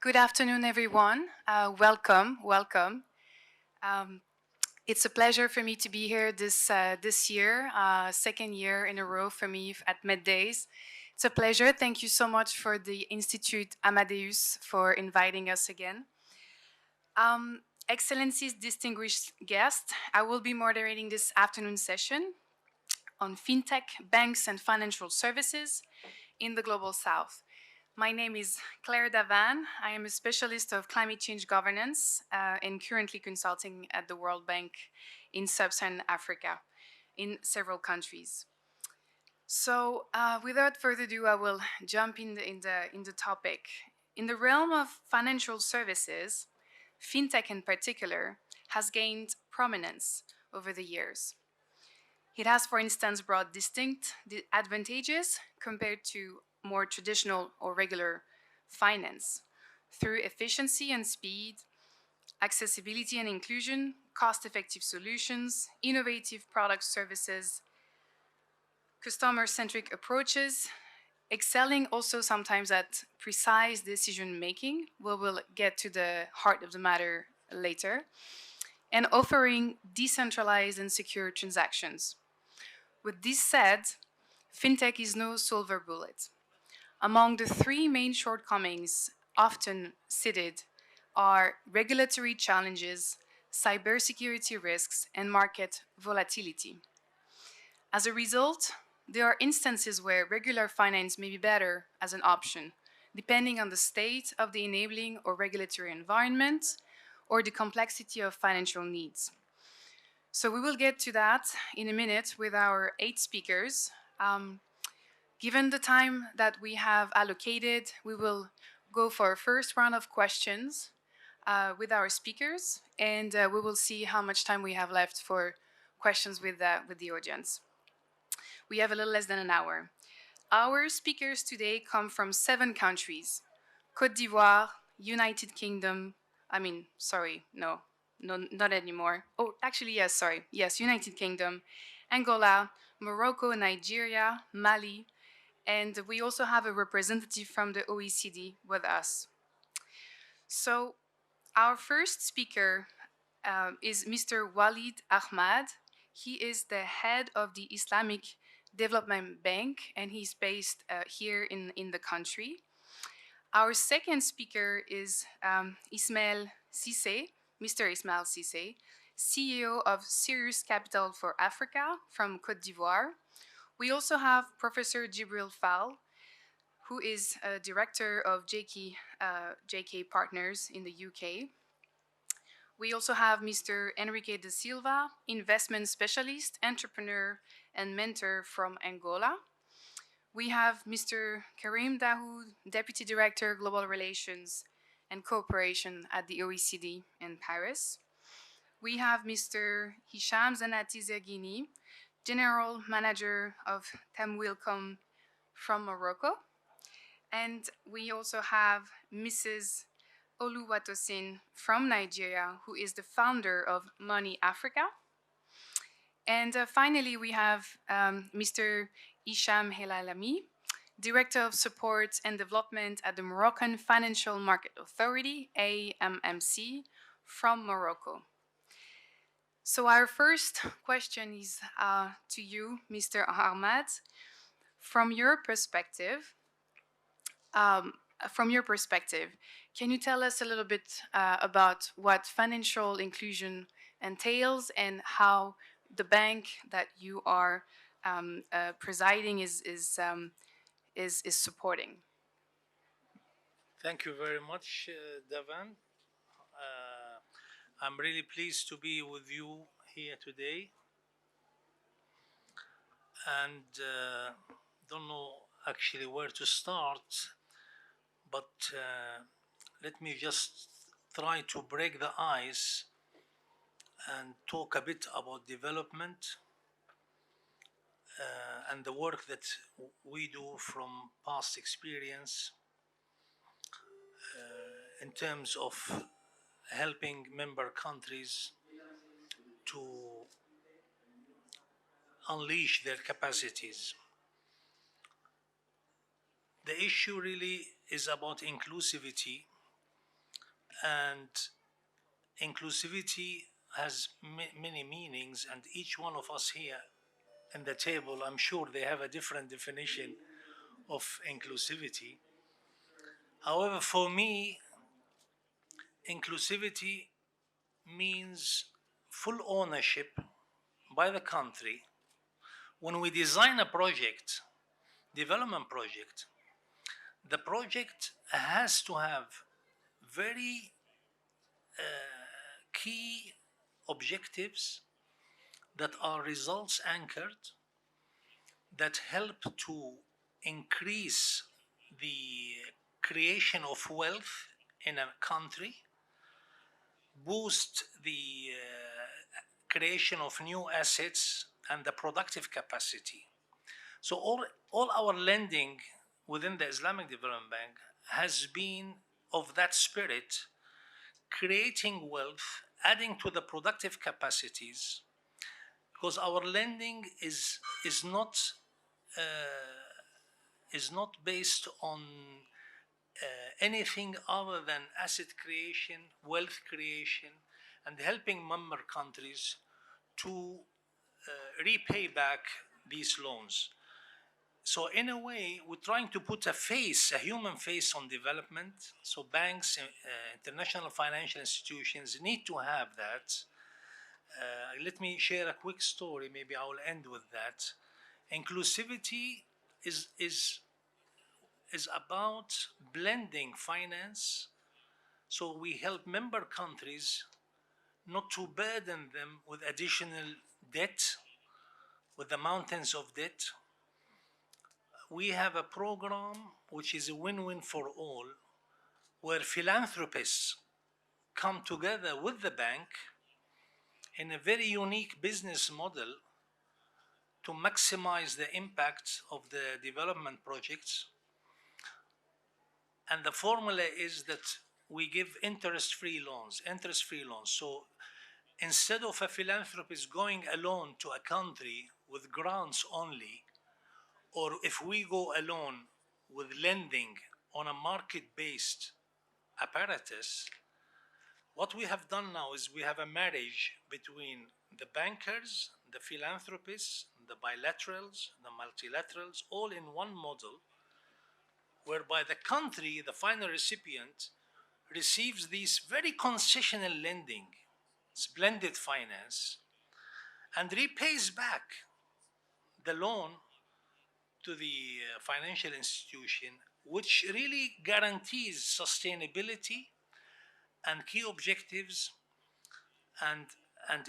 Good afternoon, everyone. Welcome. It's a pleasure for me to be here this year, second year in a row for me at MEDays. It's a pleasure. Thank you so much for the Institut Amadeus for inviting us again. Excellencies, distinguished guests, I will be moderating this afternoon session on FinTech, banks and financial services in the Global South. My name is Claire Davan. I am a specialist of climate change governance and currently consulting at the World Bank in Sub-Saharan Africa in several countries. So without further ado, I will jump in the topic. In the realm of financial services, FinTech in particular has gained prominence over the years. It has, for instance, brought distinct advantages compared to more traditional or regular finance through efficiency and speed, accessibility and inclusion, cost-effective solutions, innovative product services, customer-centric approaches, excelling also sometimes at precise decision-making. We will get to the heart of the matter later, and offering decentralized and secure transactions. With this said, FinTech is no silver bullet. Among the three main shortcomings often cited are regulatory challenges, cybersecurity risks, and market volatility. As a result, there are instances where regular finance may be better as an option, depending on the state of the enabling or regulatory environment or the complexity of financial needs. So we will get to that in a minute with our 8 speakers. Given the time that we have allocated, we will go for a first round of questions with our speakers, and we will see how much time we have left for questions with the audience. We have a little less than an hour. Our speakers today come from 7 countries: Côte d'Ivoire, United Kingdom, not anymore. Oh, actually, yes, sorry. Yes, United Kingdom, Angola, Morocco, Nigeria, Mali, and we also have a representative from the OECD with us. So our first speaker is Mr. Walid Ahmad. He is the head of the Islamic Development Bank, and he's based here in the country. Our second speaker is Ismail Cissé, Mr. Ismail Cissé, CEO of Sirius Capital for Africa from Côte d'Ivoire. We also have Professor Jibril Fall, who is a director of JK Partners in the UK. We also have Mr. Enrique da Silva, investment specialist, entrepreneur, and mentor from Angola. We have Mr. Karim Dahoud, Deputy Director, Global Relations and Cooperation at the OECD in Paris. We have Mr. Hisham Zanati Zergini, General Manager of Tamwilcom from Morocco. And we also have Mrs. Oluwatosin from Nigeria, who is the founder of Money Africa. And finally, we have Mr. Isham Helalami, Director of Support and Development at the Moroccan Financial Market Authority, AMMC, from Morocco. So our first question is to you, Mr. Ahmad. From your perspective, can you tell us a little bit about what financial inclusion entails and how the bank that you are presiding is supporting? Thank you very much, Davan. I'm really pleased to be with you here today. And don't know actually where to start, but let me just try to break the ice and talk a bit about development and the work that we do from past experience in terms of helping member countries to unleash their capacities. The issue really is about inclusivity, and inclusivity has many meanings, and each one of us here in the table, I'm sure they have a different definition of inclusivity. However, for me, inclusivity means full ownership by the country. When we design a project, development project, the project has to have very key objectives that are results anchored, that help to increase the creation of wealth in a country, boost the creation of new assets and the productive capacity. So all our lending within the Islamic Development Bank has been of that spirit, creating wealth, adding to the productive capacities, because our lending is not based on anything other than asset creation, wealth creation, and helping member countries to repay back these loans. So in a way, we're trying to put a face, a human face on development. So banks, international financial institutions need to have that. Let me share a quick story. Maybe I will end with that. Inclusivity is about blending finance. So we help member countries not to burden them with additional debt, with the mountains of debt. We have a program which is a win-win for all, where philanthropists come together with the bank in a very unique business model to maximize the impact of the development projects. And the formula is that we give interest-free loans. So instead of a philanthropist going alone to a country with grants only, or if we go alone with lending on a market-based apparatus, what we have done now is we have a marriage between the bankers, the philanthropists, the bilaterals, the multilaterals, all in one model, whereby the country, the final recipient, receives these very concessional lending, it's blended finance, and repays back the loan to the financial institution, which really guarantees sustainability and key objectives and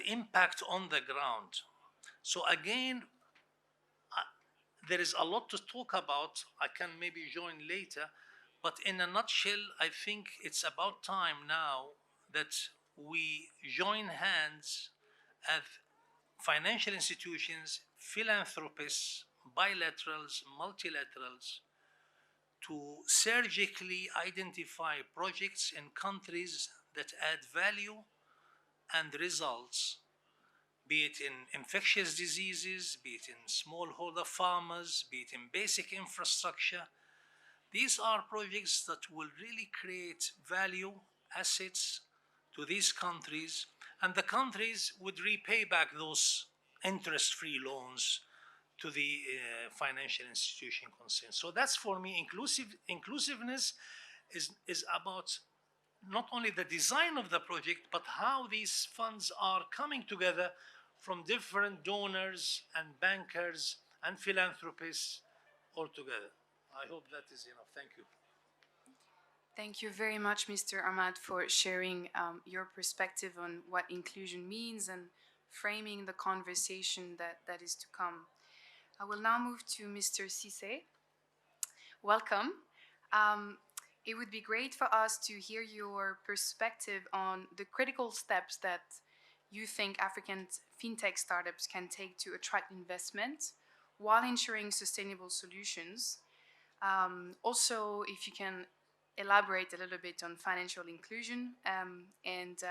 impact on the ground. So again, there is a lot to talk about. I can maybe join later, but in a nutshell, I think it's about time now that we join hands as financial institutions, philanthropists, bilaterals, multilaterals, to surgically identify projects in countries that add value and results, be it in infectious diseases, be it in smallholder farmers, be it in basic infrastructure. These are projects that will really create value, assets to these countries, and the countries would repay back those interest-free loans to the financial institution concerned. So that's for me, inclusiveness is about not only the design of the project, but how these funds are coming together from different donors and bankers and philanthropists all together. I hope that is enough. Thank you. Thank you very much, Mr. Ahmad, for sharing your perspective on what inclusion means and framing the conversation that is to come. I will now move to Mr. Cisse. welcome. It would be great for us to hear your perspective on the critical steps that you think African fintech startups can take to attract investment while ensuring sustainable solutions. Also, if you can elaborate a little bit on financial inclusion and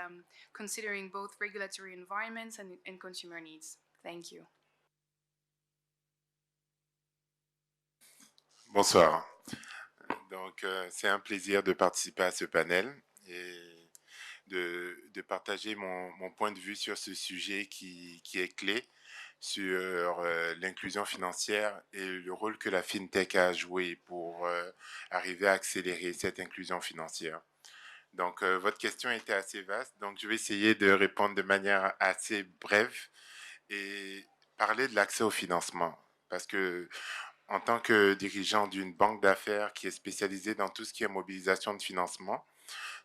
considering both regulatory environments and consumer needs. Thank you. Bonsoir. Donc, c'est un plaisir de participer à ce panel et de partager mon point de vue sur ce sujet qui est clé sur l'inclusion financière et le rôle que la FinTech a joué pour arriver à accélérer cette inclusion financière. Donc, votre question était assez vaste, donc je vais essayer de répondre de manière assez brève et parler de l'accès au financement. Parce que en tant que dirigeant d'une banque d'affaires qui est spécialisée dans tout ce qui est mobilisation de financement,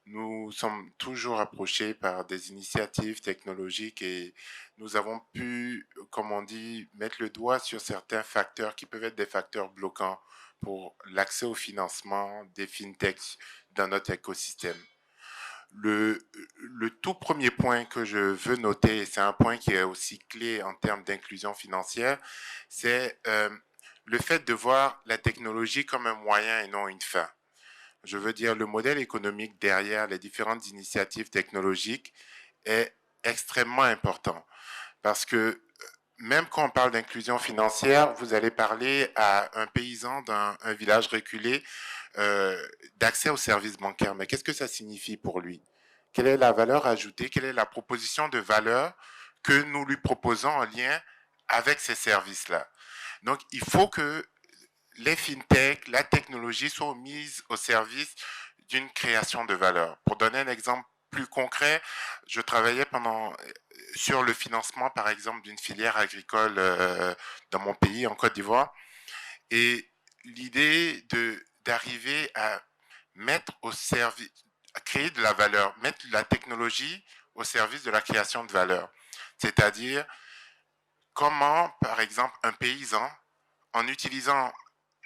nous sommes toujours approchés par des initiatives technologiques et nous avons pu, comme on dit, mettre le doigt sur certains facteurs qui peuvent être des facteurs bloquants pour l'accès au financement des fintechs dans notre écosystème. Le tout premier point que je veux noter, et c'est un point qui est aussi clé en termes d'inclusion financière, c'est le fait de voir la technologie comme un moyen et non une fin. Je veux dire, le modèle économique derrière les différentes initiatives technologiques est extrêmement important parce que même quand on parle d'inclusion financière, vous allez parler à un paysan d'un village reculé d'accès aux services bancaires. Mais qu'est-ce que ça signifie pour lui? Quelle est la valeur ajoutée? Quelle est la proposition de valeur que nous lui proposons en lien avec ces services-là? Donc, il faut que les fintech, la technologie soient mises au service d'une création de valeur. Pour donner un exemple plus concret, je travaillais sur le financement, par exemple, d'une filière agricole dans mon pays, en Côte d'Ivoire. Et l'idée d'arriver à mettre au service, à créer de la valeur, mettre la technologie au service de la création de valeur. C'est-à-dire, comment, par exemple, un paysan, en utilisant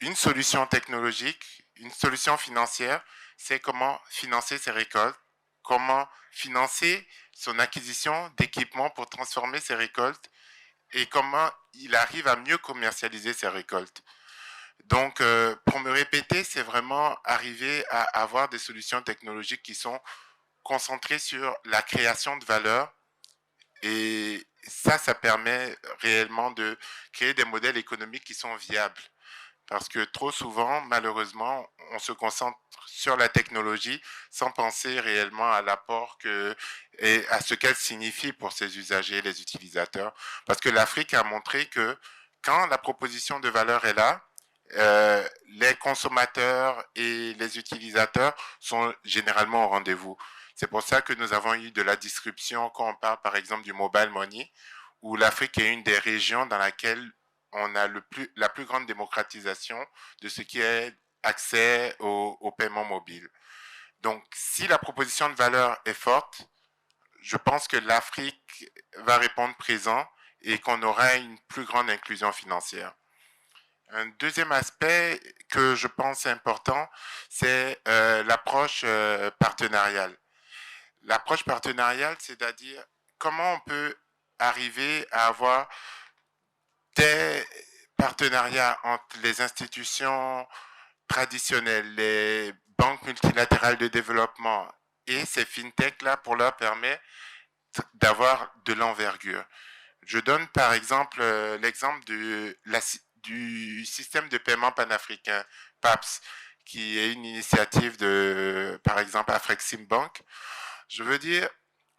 une solution technologique, une solution financière, c'est comment financer ses récoltes, comment financer son acquisition d'équipements pour transformer ses récoltes et comment il arrive à mieux commercialiser ses récoltes. Donc, pour me répéter, c'est vraiment arriver à avoir des solutions technologiques qui sont concentrées sur la création de valeur et ça permet réellement de créer des modèles économiques qui sont viables. Parce que trop souvent, malheureusement, on se concentre sur la technologie sans penser réellement à l'apport et à ce qu'elle signifie pour ses usagers, les utilisateurs. Parce que l'Afrique a montré que quand la proposition de valeur est là, les consommateurs et les utilisateurs sont généralement au rendez-vous. C'est pour ça que nous avons eu de la disruption quand on parle par exemple du mobile money, où l'Afrique est une des régions dans laquelle on a la plus grande démocratisation de ce qui est accès au paiement mobile. Donc, si la proposition de valeur est forte, je pense que l'Afrique va répondre présent et qu'on aura une plus grande inclusion financière. Un deuxième aspect que je pense important, c'est l'approche partenariale. L'approche partenariale, c'est-à-dire comment on peut arriver à avoir des partenariats entre les institutions traditionnelles, les banques multilatérales de développement et ces fintechs-là pour leur permettre d'avoir de l'envergure. Je donne par exemple l'exemple du système de paiement panafricain, PAPS, qui est une initiative de, par exemple, Afrexim Bank. Je veux dire,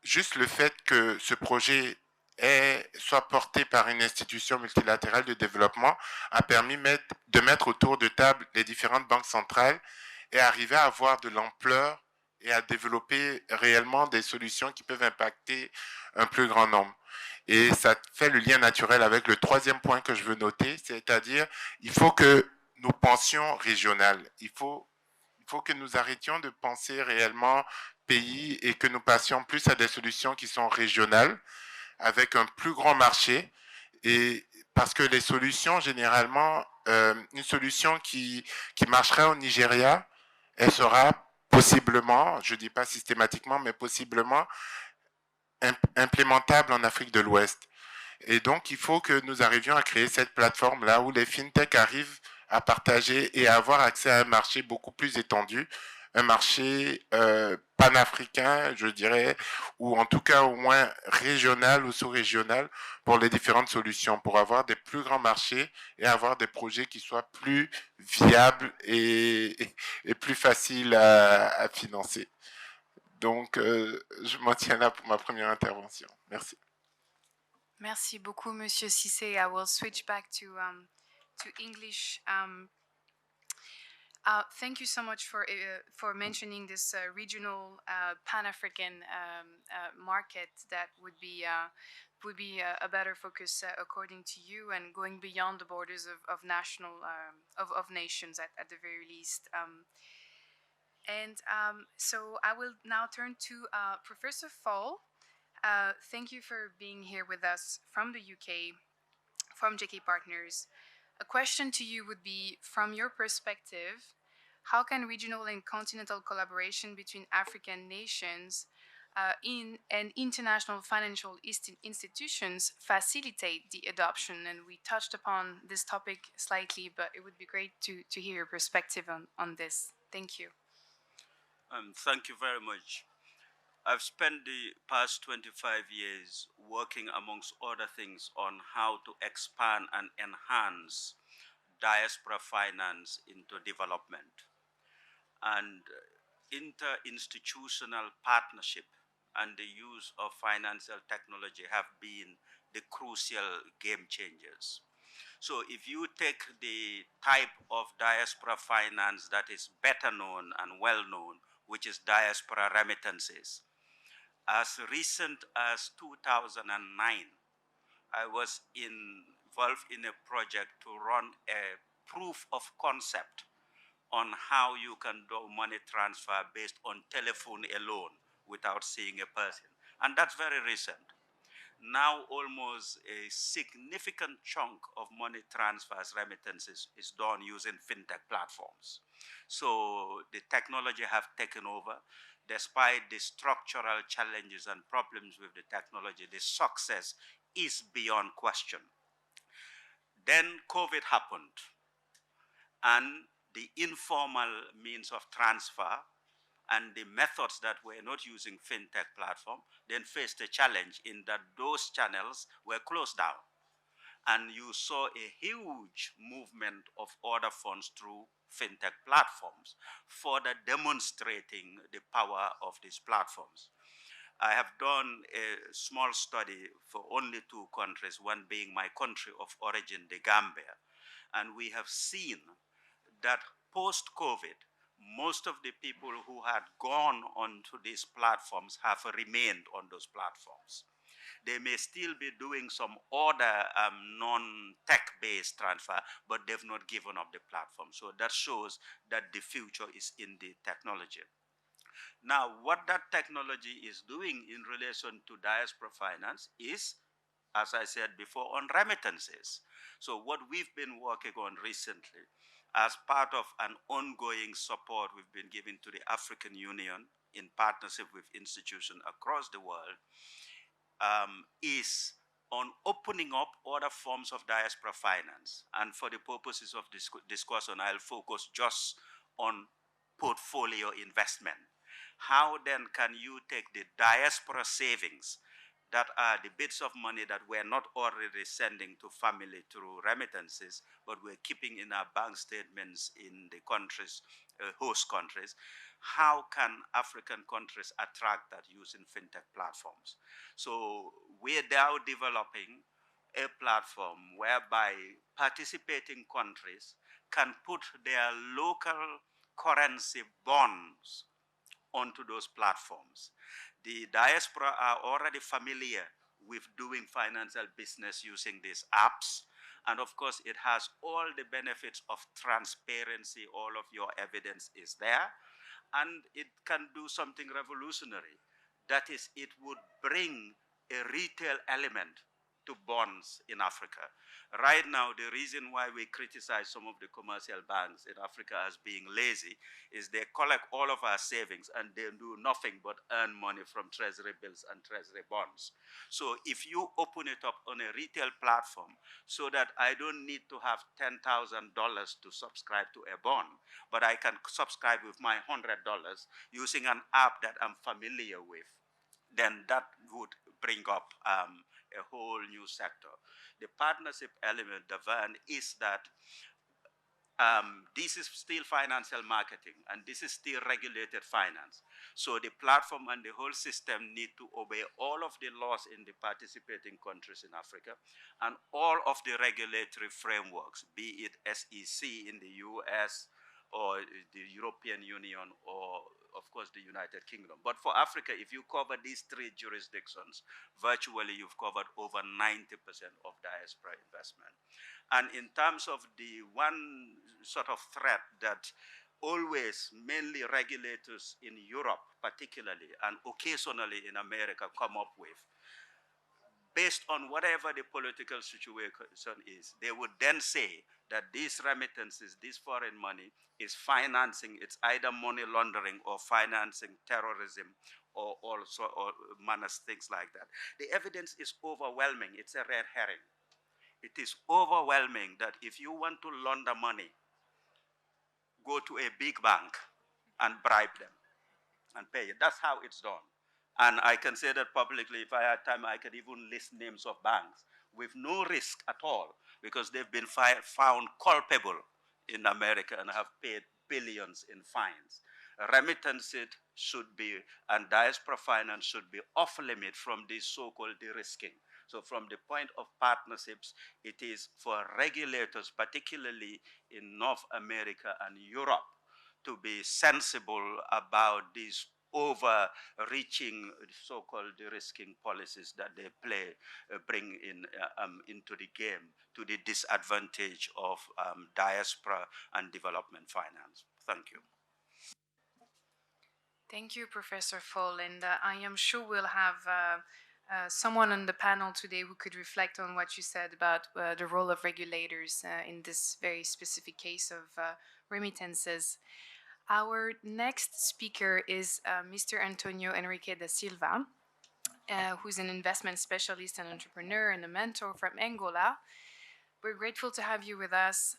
juste le fait que ce projet soit porté par une institution multilatérale de développement a permis de mettre autour de table les différentes banques centrales et arriver à avoir de l'ampleur et à développer réellement des solutions qui peuvent impacter un plus grand nombre. Et ça fait le lien naturel avec le troisième point que je veux noter, c'est-à-dire il faut que nous pensions régional. Il faut que nous arrêtions de penser réellement pays et que nous passions plus à des solutions qui sont régionales avec un plus grand marché. Et parce que les solutions, généralement, une solution qui marcherait au Nigeria, elle sera possiblement, je ne dis pas systématiquement, mais possiblement implémentable en Afrique de l'Ouest. Et donc, il faut que nous arrivions à créer cette plateforme-là où les FinTech arrivent à partager et à avoir accès à un marché beaucoup plus étendu, un marché panafricain, je dirais, ou en tout cas au moins régional ou sous-régional pour les différentes solutions, pour avoir des plus grands marchés et avoir des projets qui soient plus viables et plus faciles à financer. Donc, je m'en tiens là pour ma première intervention. Merci. Merci beaucoup, Monsieur Cissé. I will switch back to English. Thank you so much for mentioning this regional Pan-African market that would be a better focus according to you, and going beyond the borders of national of nations at the very least. So I will now turn to Professor Fall. Thank you for being here with us from the UK, from JK Partners. A question to you would be, from your perspective, how can regional and continental collaboration between African nations and international financial institutions facilitate the adoption? And we touched upon this topic slightly, but it would be great to hear your perspective on this. Thank you. Thank you very much. I've spent the past 25 years working, amongst other things, on how to expand and enhance diaspora finance into development. And interinstitutional partnership and the use of financial technology have been the crucial game changers. So if you take the type of diaspora finance that is better known and well known, which is diaspora remittances, as recent as 2009, I was involved in a project to run a proof of concept on how you can do money transfer based on telephone alone without seeing a person. And that's very recent. Now almost a significant chunk of money transfers, remittances, is done using FinTech platforms. So the technology have taken over. Despite the structural challenges and problems with the technology, the success is beyond question. Then COVID happened, and the informal means of transfer and the methods that were not using FinTech platform then faced a challenge in that those channels were closed down. And you saw a huge movement of order funds through FinTech platforms, further demonstrating the power of these platforms. I have done a small study for only 2 countries, one being my country of origin, the Gambia. And we have seen that post-COVID, most of the people who had gone onto these platforms have remained on those platforms. They may still be doing some other non-tech-based transfer, but they've not given up the platform. So that shows that the future is in the technology. Now, what that technology is doing in relation to diaspora finance is, as I said before, on remittances. So what we've been working on recently, as part of an ongoing support we've been giving to the African Union in partnership with institutions across the world, is on opening up other forms of diaspora finance. And for the purposes of this discussion, I'll focus just on portfolio investment. How then can you take the diaspora savings that are the bits of money that we're not already sending to family through remittances, but we're keeping in our bank statements in the countries, host countries? How can African countries attract that using FinTech platforms? So we're now developing a platform whereby participating countries can put their local currency bonds onto those platforms. The diaspora are already familiar with doing financial business using these apps. And of course, it has all the benefits of transparency. All of your evidence is there. And it can do something revolutionary. That is, it would bring a retail element to bonds in Africa. Right now, the reason why we criticize some of the commercial banks in Africa as being lazy is they collect all of our savings and they do nothing but earn money from treasury bills and treasury bonds. So if you open it up on a retail platform so that I don't need to have $10,000 to subscribe to a bond, but I can subscribe with my $100 using an app that I'm familiar with, then that would bring up a whole new sector. The partnership element, the van, is that this is still financial marketing and this is still regulated finance. So the platform and the whole system need to obey all of the laws in the participating countries in Africa and all of the regulatory frameworks, be it SEC in the US or the European Union or of course the United Kingdom. But for Africa, if you cover these three jurisdictions, virtually you've covered over 90% of diaspora investment. And in terms of the one sort of threat that always mainly regulators in Europe particularly and occasionally in America come up with, based on whatever the political situation is, they would then say that these remittances, this foreign money, is financing, it's either money laundering or financing terrorism or also or manners, things like that. The evidence is overwhelming. It's a red herring. It is overwhelming that if you want to launder money, go to a big bank and bribe them and pay it. That's how it's done. And I can say that publicly. If I had time, I could even list names of banks with no risk at all because they've been found culpable in America and have paid billions in fines. Remittances should be, and diaspora finance should be off limit from this so-called de-risking. So from the point of partnerships, it is for regulators, particularly in North America and Europe, to be sensible about these overreaching so-called de-risking policies that they bring into the game to the disadvantage of diaspora and development finance. Thank you. Thank you, Professor Fall. And I am sure we'll have someone on the panel today who could reflect on what you said about the role of regulators in this very specific case of remittances. Our next speaker is Mr. Antonio Enrique da Silva, who's an investment specialist and entrepreneur and a mentor from Angola. We're grateful to have you with us.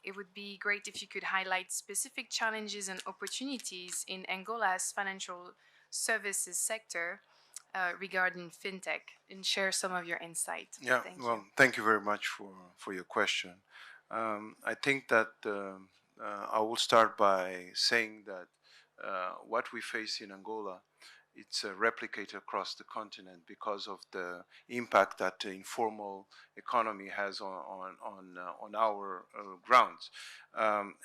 It would be great if you could highlight specific challenges and opportunities in Angola's financial services sector regarding FinTech and share some of your insight. Yeah, thank you very much for your question. I think that I will start by saying that what we face in Angola, it's replicated across the continent because of the impact that the informal economy has on our grounds.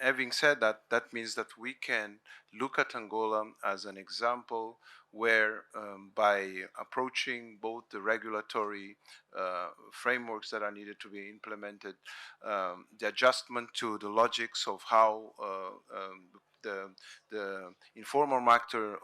Having said that, that means that we can look at Angola as an example where by approaching both the regulatory frameworks that are needed to be implemented, the adjustment to the logics of how the informal market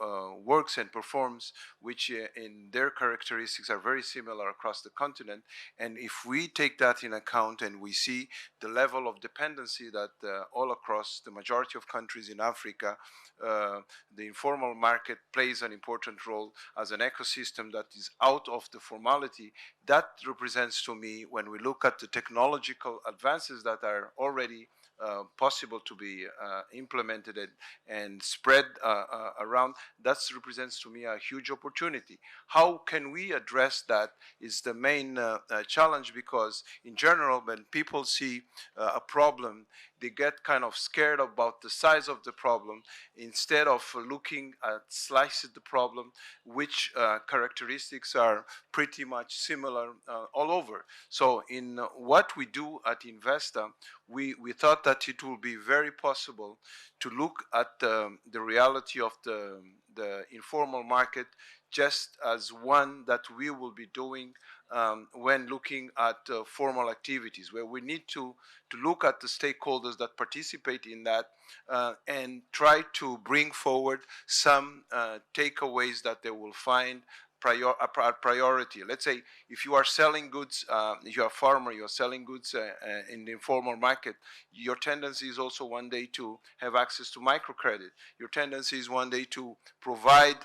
works and performs, which in their characteristics are very similar across the continent. And if we take that in account and we see the level of dependency that all across the majority of countries in Africa, the informal market plays an important role as an ecosystem that is out of the formality, that represents to me, when we look at the technological advances that are already possible to be implemented and spread around, that represents to me a huge opportunity. How can we address that is the main challenge, because in general, when people see a problem, they get kind of scared about the size of the problem instead of looking at slices of the problem, which characteristics are pretty much similar all over. So in what we do at Investa, we thought that it will be very possible to look at the reality of the informal market just as one that we will be doing when looking at formal activities, where we need to look at the stakeholders that participate in that and try to bring forward some takeaways that they will find priority. Let's say if you are selling goods, if you're a farmer, you're selling goods in the informal market, your tendency is also one day to have access to microcredit. Your tendency is one day to provide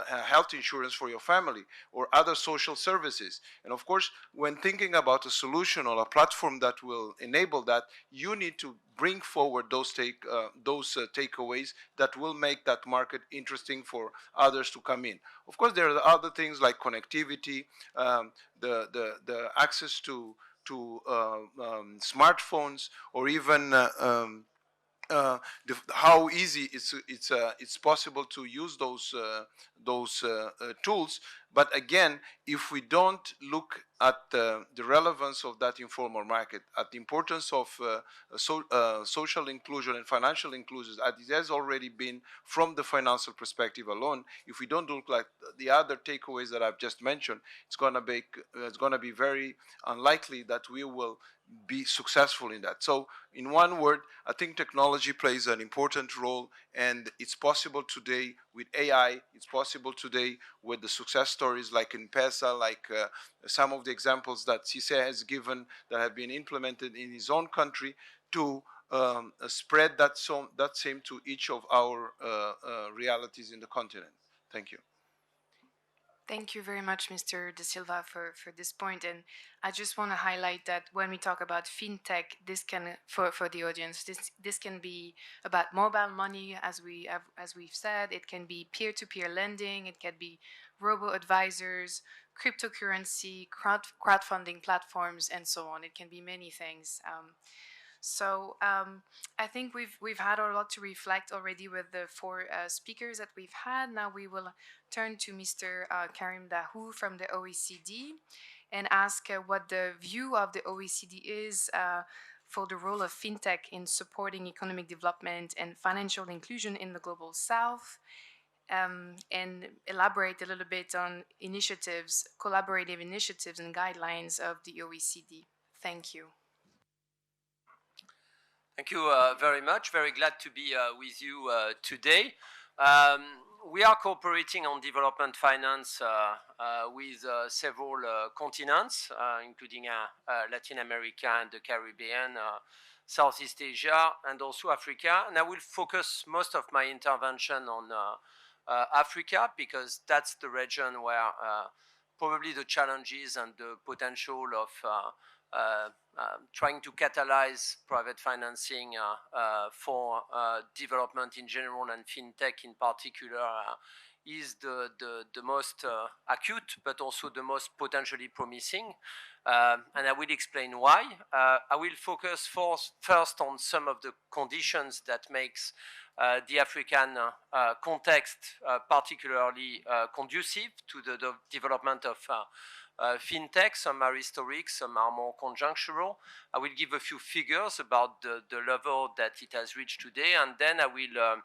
health insurance for your family or other social services. And of course, when thinking about a solution or a platform that will enable that, you need to bring forward those takeaways that will make that market interesting for others to come in. Of course, there are other things like connectivity, the access to smartphones, or even how easy it's possible to use those tools. But again, if we don't look at the relevance of that informal market, at the importance of social inclusion and financial inclusion, as it has already been from the financial perspective alone, if we don't look like the other takeaways that I've just mentioned, it's going to be very unlikely that we will be successful in that. So in one word, I think technology plays an important role, and it's possible today with AI, it's possible today with the success stories like in PESA, like some of the examples that Cisse has given that have been implemented in his own country, to spread that same to each of our realities in the continent. Thank you. Thank you very much, Mr. De Silva, for this point. And I just want to highlight that when we talk about FinTech, this can, for the audience, this can be about mobile money, as we've said. It can be peer-to-peer lending. It can be robo-advisors, cryptocurrency, crowdfunding platforms, and so on. It can be many things. So I think we've had a lot to reflect already with the four speakers that we've had. Now we will turn to Mr. Karim Dahoud from the OECD and ask what the view of the OECD is for the role of FinTech in supporting economic development and financial inclusion in the Global South, and elaborate a little bit on initiatives, collaborative initiatives and guidelines of the OECD. Thank you. Thank you very much. Very glad to be with you today. We are cooperating on development finance with several continents, including Latin America and the Caribbean, Southeast Asia, and also Africa. And I will focus most of my intervention on Africa, because that's the region where probably the challenges and the potential of trying to catalyze private financing for development in general and FinTech in particular is the most acute, but also the most potentially promising. And I will explain why. I will focus first on some of the conditions that makes the African context particularly conducive to the development of FinTech. Some are historic, some are more conjunctural. I will give a few figures about the level that it has reached today, and then I will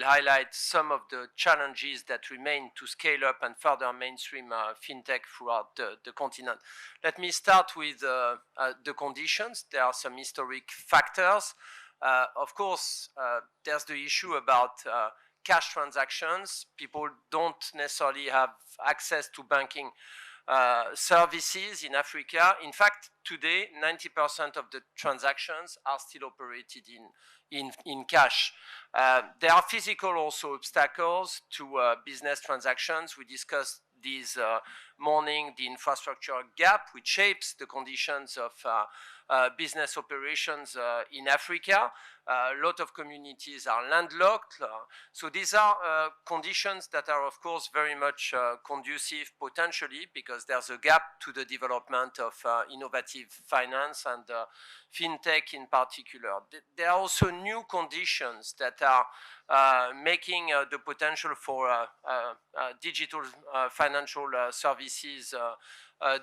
highlight some of the challenges that remain to scale up and further mainstream FinTech throughout the continent. Let me start with the conditions. There are some historic factors. Of course, there's the issue about cash transactions. People don't necessarily have access to banking services in Africa. In fact, today, 90% of the transactions are still operated in cash. There are physical also obstacles to business transactions. We discussed this morning the infrastructure gap, which shapes the conditions of business operations in Africa. A lot of communities are landlocked. So these are conditions that are, of course, very much conducive potentially, because there's a gap to the development of innovative finance and FinTech in particular. There are also new conditions that are making the potential for digital financial services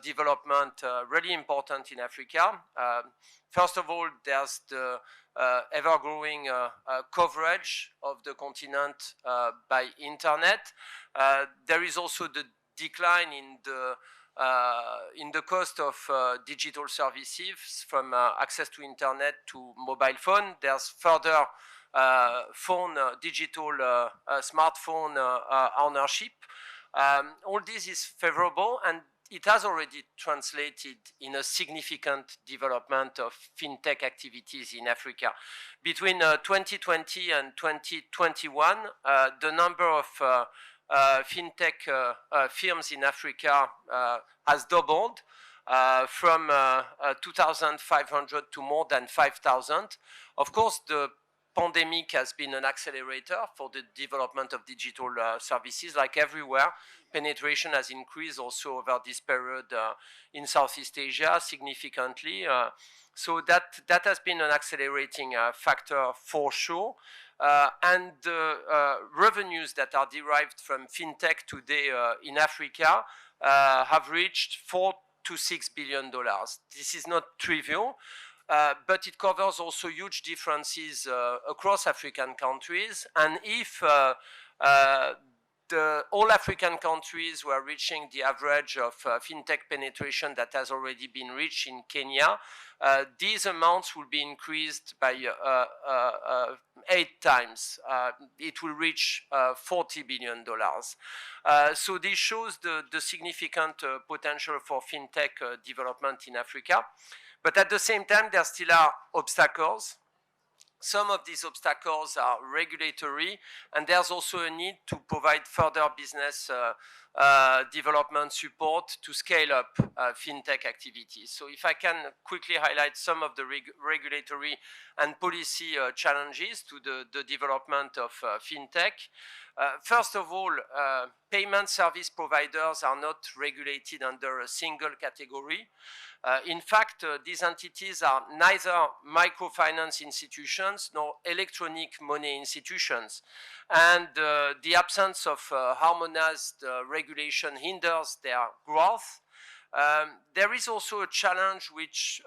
development really important in Africa. First of all, there's the ever-growing coverage of the continent by internet. There is also the decline in the cost of digital services, from access to internet to mobile phone. There's further digital smartphone ownership. All this is favorable, and it has already translated in a significant development of fintech activities in Africa. Between 2020 and 2021, the number of fintech firms in Africa has doubled from 2,500 to more than 5,000. Of course, the pandemic has been an accelerator for the development of digital services. Like everywhere, penetration has increased also over this period in Southeast Asia significantly. So that has been an accelerating factor for sure. And the revenues that are derived from fintech today in Africa have reached $4 to $6 billion. This is not trivial. But it covers also huge differences across African countries. And if all African countries were reaching the average of fintech penetration that has already been reached in Kenya, these amounts will be increased by 8 times. It will reach $40 billion. So this shows the significant potential for fintech development in Africa. But at the same time, there still are obstacles. Some of these obstacles are regulatory, and there's also a need to provide further business development support to scale up fintech activities. So if I can quickly highlight some of the regulatory and policy challenges to the development of fintech. First of all, payment service providers are not regulated under a single category. In fact, these entities are neither microfinance institutions nor electronic money institutions. And the absence of harmonized regulation hinders their growth. There is also a challenge which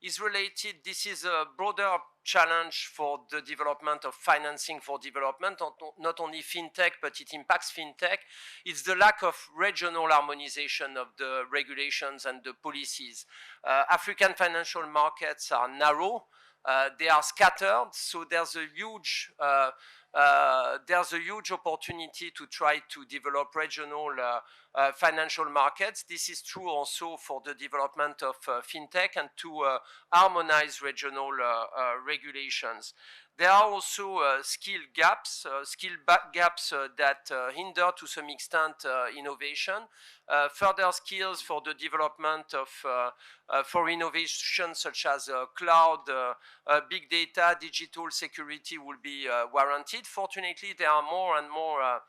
is related. This is a broader challenge for the development of financing for development, not only fintech, but it impacts fintech. It's the lack of regional harmonization of the regulations and the policies. African financial markets are narrow, they are scattered, so there's a huge opportunity to try to develop regional financial markets. This is true also for the development of fintech and to harmonize regional regulations. There are also skill gaps that hinder to some extent innovation. Further skills for the development of for innovation such as cloud, big data, digital security will be warranted. Fortunately, there are more and more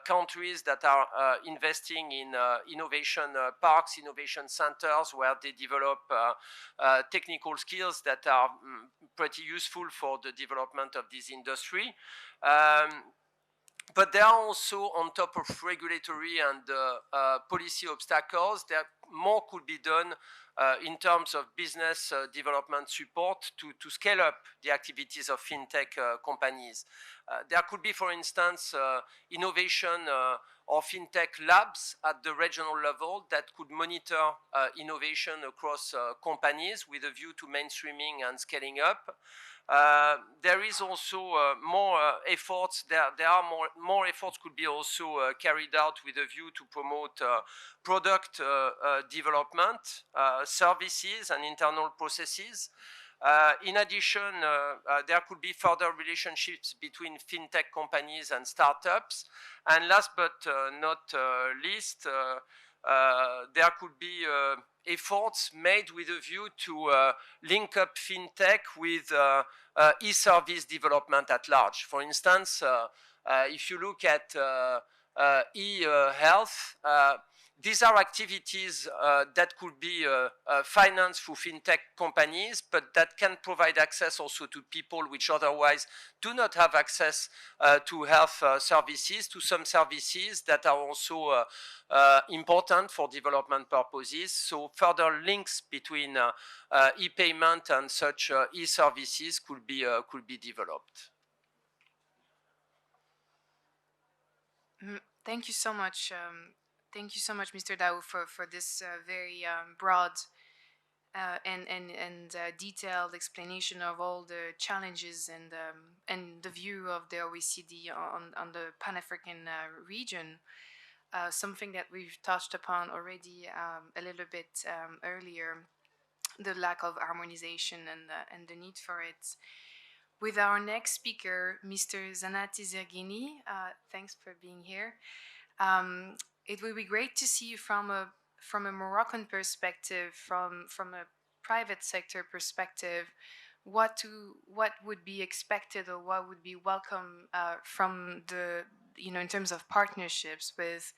countries that are investing in innovation parks, innovation centers, where they develop technical skills that are pretty useful for the development of this industry. But there are also, on top of regulatory and policy obstacles, there more could be done in terms of business development support to scale up the activities of fintech companies. There could be, for instance, innovation or fintech labs at the regional level that could monitor innovation across companies with a view to mainstreaming and scaling up. There is also more efforts. There are more efforts could be also carried out with a view to promote product development, services, and internal processes. In addition, there could be further relationships between fintech companies and startups. And last but not least, there could be efforts made with a view to link up fintech with e-service development at large. For instance, if you look at e-health, these are activities that could be financed through fintech companies, but that can provide access also to people which otherwise do not have access to health services, to some services that are also important for development purposes. So further links between e-payment and such e-services could be developed. Thank you so much. Thank you so much, Mr. Daou, for this very broad and detailed explanation of all the challenges and the view of the OECD on the Pan-African region. something that we've touched upon already a little bit earlier, the lack of harmonization and the need for it. With our next speaker, Mr. Zanati Zerghini, thanks for being here. It will be great to see you from a Moroccan perspective, from a private sector perspective, what would be expected or what would be welcome from the, in terms of partnerships with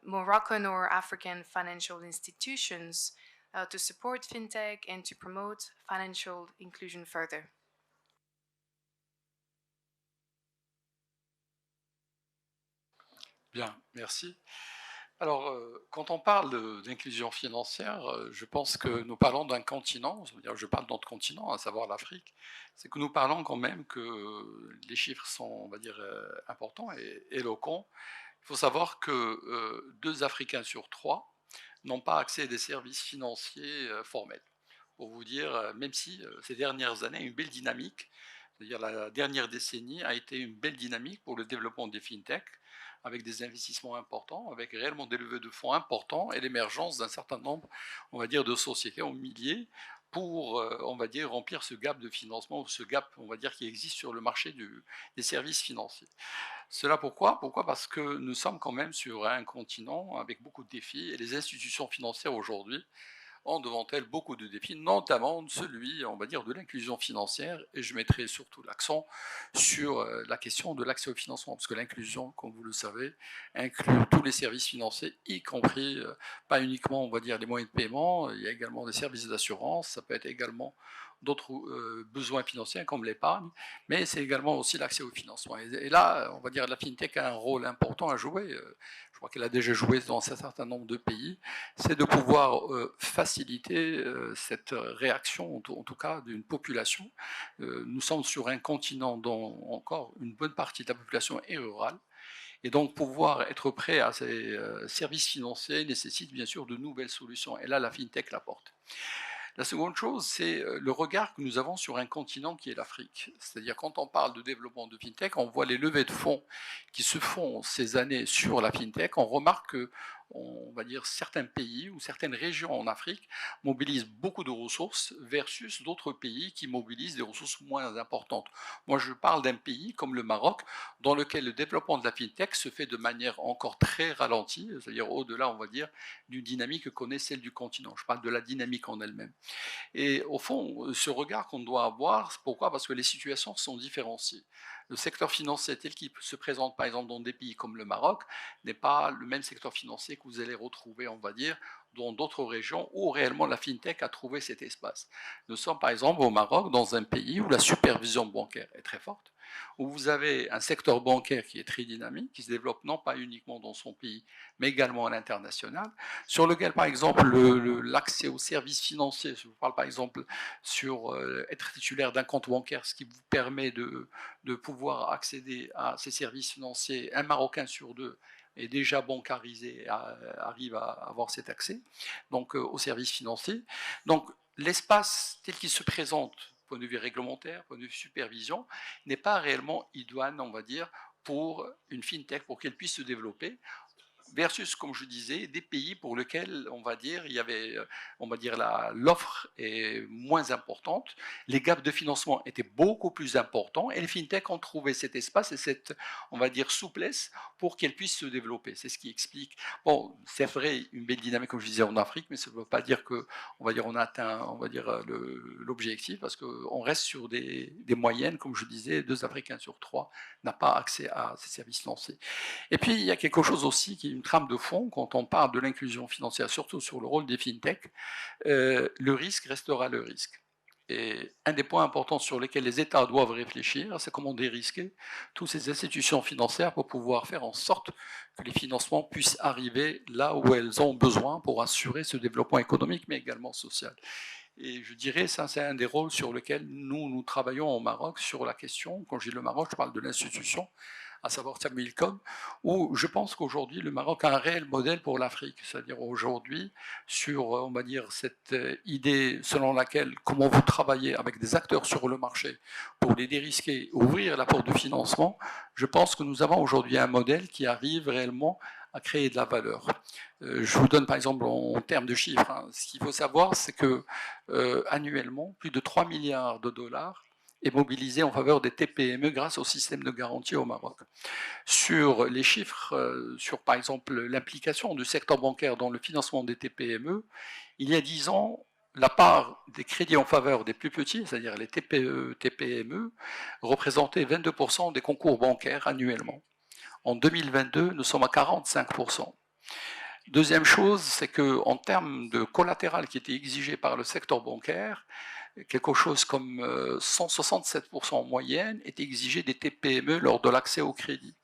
Moroccan or African financial institutions to support FinTech and to promote financial inclusion further. Bien, merci. Alors, quand on parle d'inclusion financière, je pense que nous parlons d'un continent, c'est-à-dire je parle de notre continent, à savoir l'Afrique, c'est que nous parlons quand même que les chiffres sont, on va dire, importants et éloquents. Il faut savoir que 2 Africains sur 3 n'ont pas accès à des services financiers formels. Pour vous dire, même si ces dernières années, une belle dynamique, c'est-à-dire la dernière décennie a été une belle dynamique pour le développement des FinTech, avec des investissements importants, avec réellement des levées de fonds importants et l'émergence d'un certain nombre, on va dire, de sociétés en milliers pour, on va dire, remplir ce gap de financement, ou ce gap, on va dire, qui existe sur le marché des services financiers. Cela pourquoi ? Pourquoi ? Parce que nous sommes quand même sur un continent avec beaucoup de défis et les institutions financières aujourd'hui ont devant elles beaucoup de défis, notamment celui, on va dire, de l'inclusion financière, et je mettrai surtout l'accent sur la question de l'accès au financement, parce que l'inclusion, comme vous le savez, inclut tous les services financiers, y compris, pas uniquement, on va dire, les moyens de paiement, il y a également des services d'assurance, ça peut être également d'autres besoins financiers comme l'épargne, mais c'est également aussi l'accès au financement. Et là, on va dire, la FinTech a un rôle important à jouer, je crois qu'elle a déjà joué dans un certain nombre de pays, c'est de pouvoir faciliter cette réaction, en tout cas d'une population. Nous sommes sur un continent dont encore une bonne partie de la population est rurale, et donc pouvoir être prêt à ces services financiers nécessite bien sûr de nouvelles solutions, et là la FinTech l'apporte. La seconde chose, c'est le regard que nous avons sur un continent qui est l'Afrique. C'est-à-dire quand on parle de développement de FinTech, on voit les levées de fonds qui se font ces années sur la FinTech, on remarque que, on va dire, certains pays ou certaines régions en Afrique mobilisent beaucoup de ressources versus d'autres pays qui mobilisent des ressources moins importantes. Moi, je parle d'un pays comme le Maroc, dans lequel le développement de la FinTech se fait de manière encore très ralentie, c'est-à-dire au-delà, on va dire, d'une dynamique que connaît celle du continent. Je parle de la dynamique en elle-même. Et au fond, ce regard qu'on doit avoir, pourquoi ? Parce que les situations sont différenciées. Le secteur financier tel qu'il se présente par exemple dans des pays comme le Maroc n'est pas le même secteur financier que vous allez retrouver, on va dire, dans d'autres régions où réellement la FinTech a trouvé cet espace. Nous sommes par exemple au Maroc dans un pays où la supervision bancaire est très forte, où vous avez un secteur bancaire qui est très dynamique, qui se développe non pas uniquement dans son pays, mais également à l'international, sur lequel, par exemple, l'accès aux services financiers, je vous parle par exemple sur être titulaire d'un compte bancaire, ce qui vous permet de pouvoir accéder à ces services financiers, un Marocain sur 2 est déjà bancarisé, arrive à avoir cet accès donc, aux services financiers. Donc, l'espace tel qu'il se présente, point de vue réglementaire, point de vue supervision, n'est pas réellement idoine, on va dire, pour une FinTech, pour qu'elle puisse se développer, versus, comme je disais, des pays pour lesquels, on va dire, il y avait, on va dire, l'offre est moins importante, les gaps de financement étaient beaucoup plus importants, et les FinTech ont trouvé cet espace et cette, on va dire, souplesse pour qu'elles puissent se développer. C'est ce qui explique. Bon, c'est vrai, une belle dynamique, comme je disais, en Afrique, mais ça ne veut pas dire que, on va dire, on a atteint, on va dire, l'objectif, parce qu'on reste sur des moyennes, comme je disais, 2 Africains sur 3 n'ont pas accès à ces services financiers. Et puis, il y a quelque chose aussi qui est une trame de fond quand on parle de l'inclusion financière, surtout sur le rôle des FinTech. Le risque restera le risque. Et un des points importants sur lesquels les États doivent réfléchir, c'est comment dérisquer toutes ces institutions financières pour pouvoir faire en sorte que les financements puissent arriver là où elles ont besoin pour assurer ce développement économique, mais également social. Et je dirais, ça, c'est un des rôles sur lesquels nous travaillons au Maroc sur la question. Quand je dis le Maroc, je parle de l'institution, à savoir Tamilcom, où je pense qu'aujourd'hui, le Maroc a un réel modèle pour l'Afrique. C'est-à-dire aujourd'hui, sur, on va dire, cette idée selon laquelle, comment vous travaillez avec des acteurs sur le marché pour les dérisquer, ouvrir la porte de financement, je pense que nous avons aujourd'hui un modèle qui arrive réellement à créer de la valeur. Je vous donne par exemple en termes de chiffres. Hein. Ce qu'il faut savoir, c'est que annuellement, plus de 3 milliards de dollars est mobilisé en faveur des TPME grâce au système de garantie au Maroc. Sur les chiffres, sur par exemple l'implication du secteur bancaire dans le financement des TPME, il y a 10 ans, la part des crédits en faveur des plus petits, c'est-à-dire les TPE, TPME, représentait 22% des concours bancaires annuellement. En 2022, nous sommes à 45%. Deuxième chose, c'est qu'en termes de collatéral qui était exigé par le secteur bancaire, quelque chose comme 167% en moyenne est exigé des TPME lors de l'accès au crédit.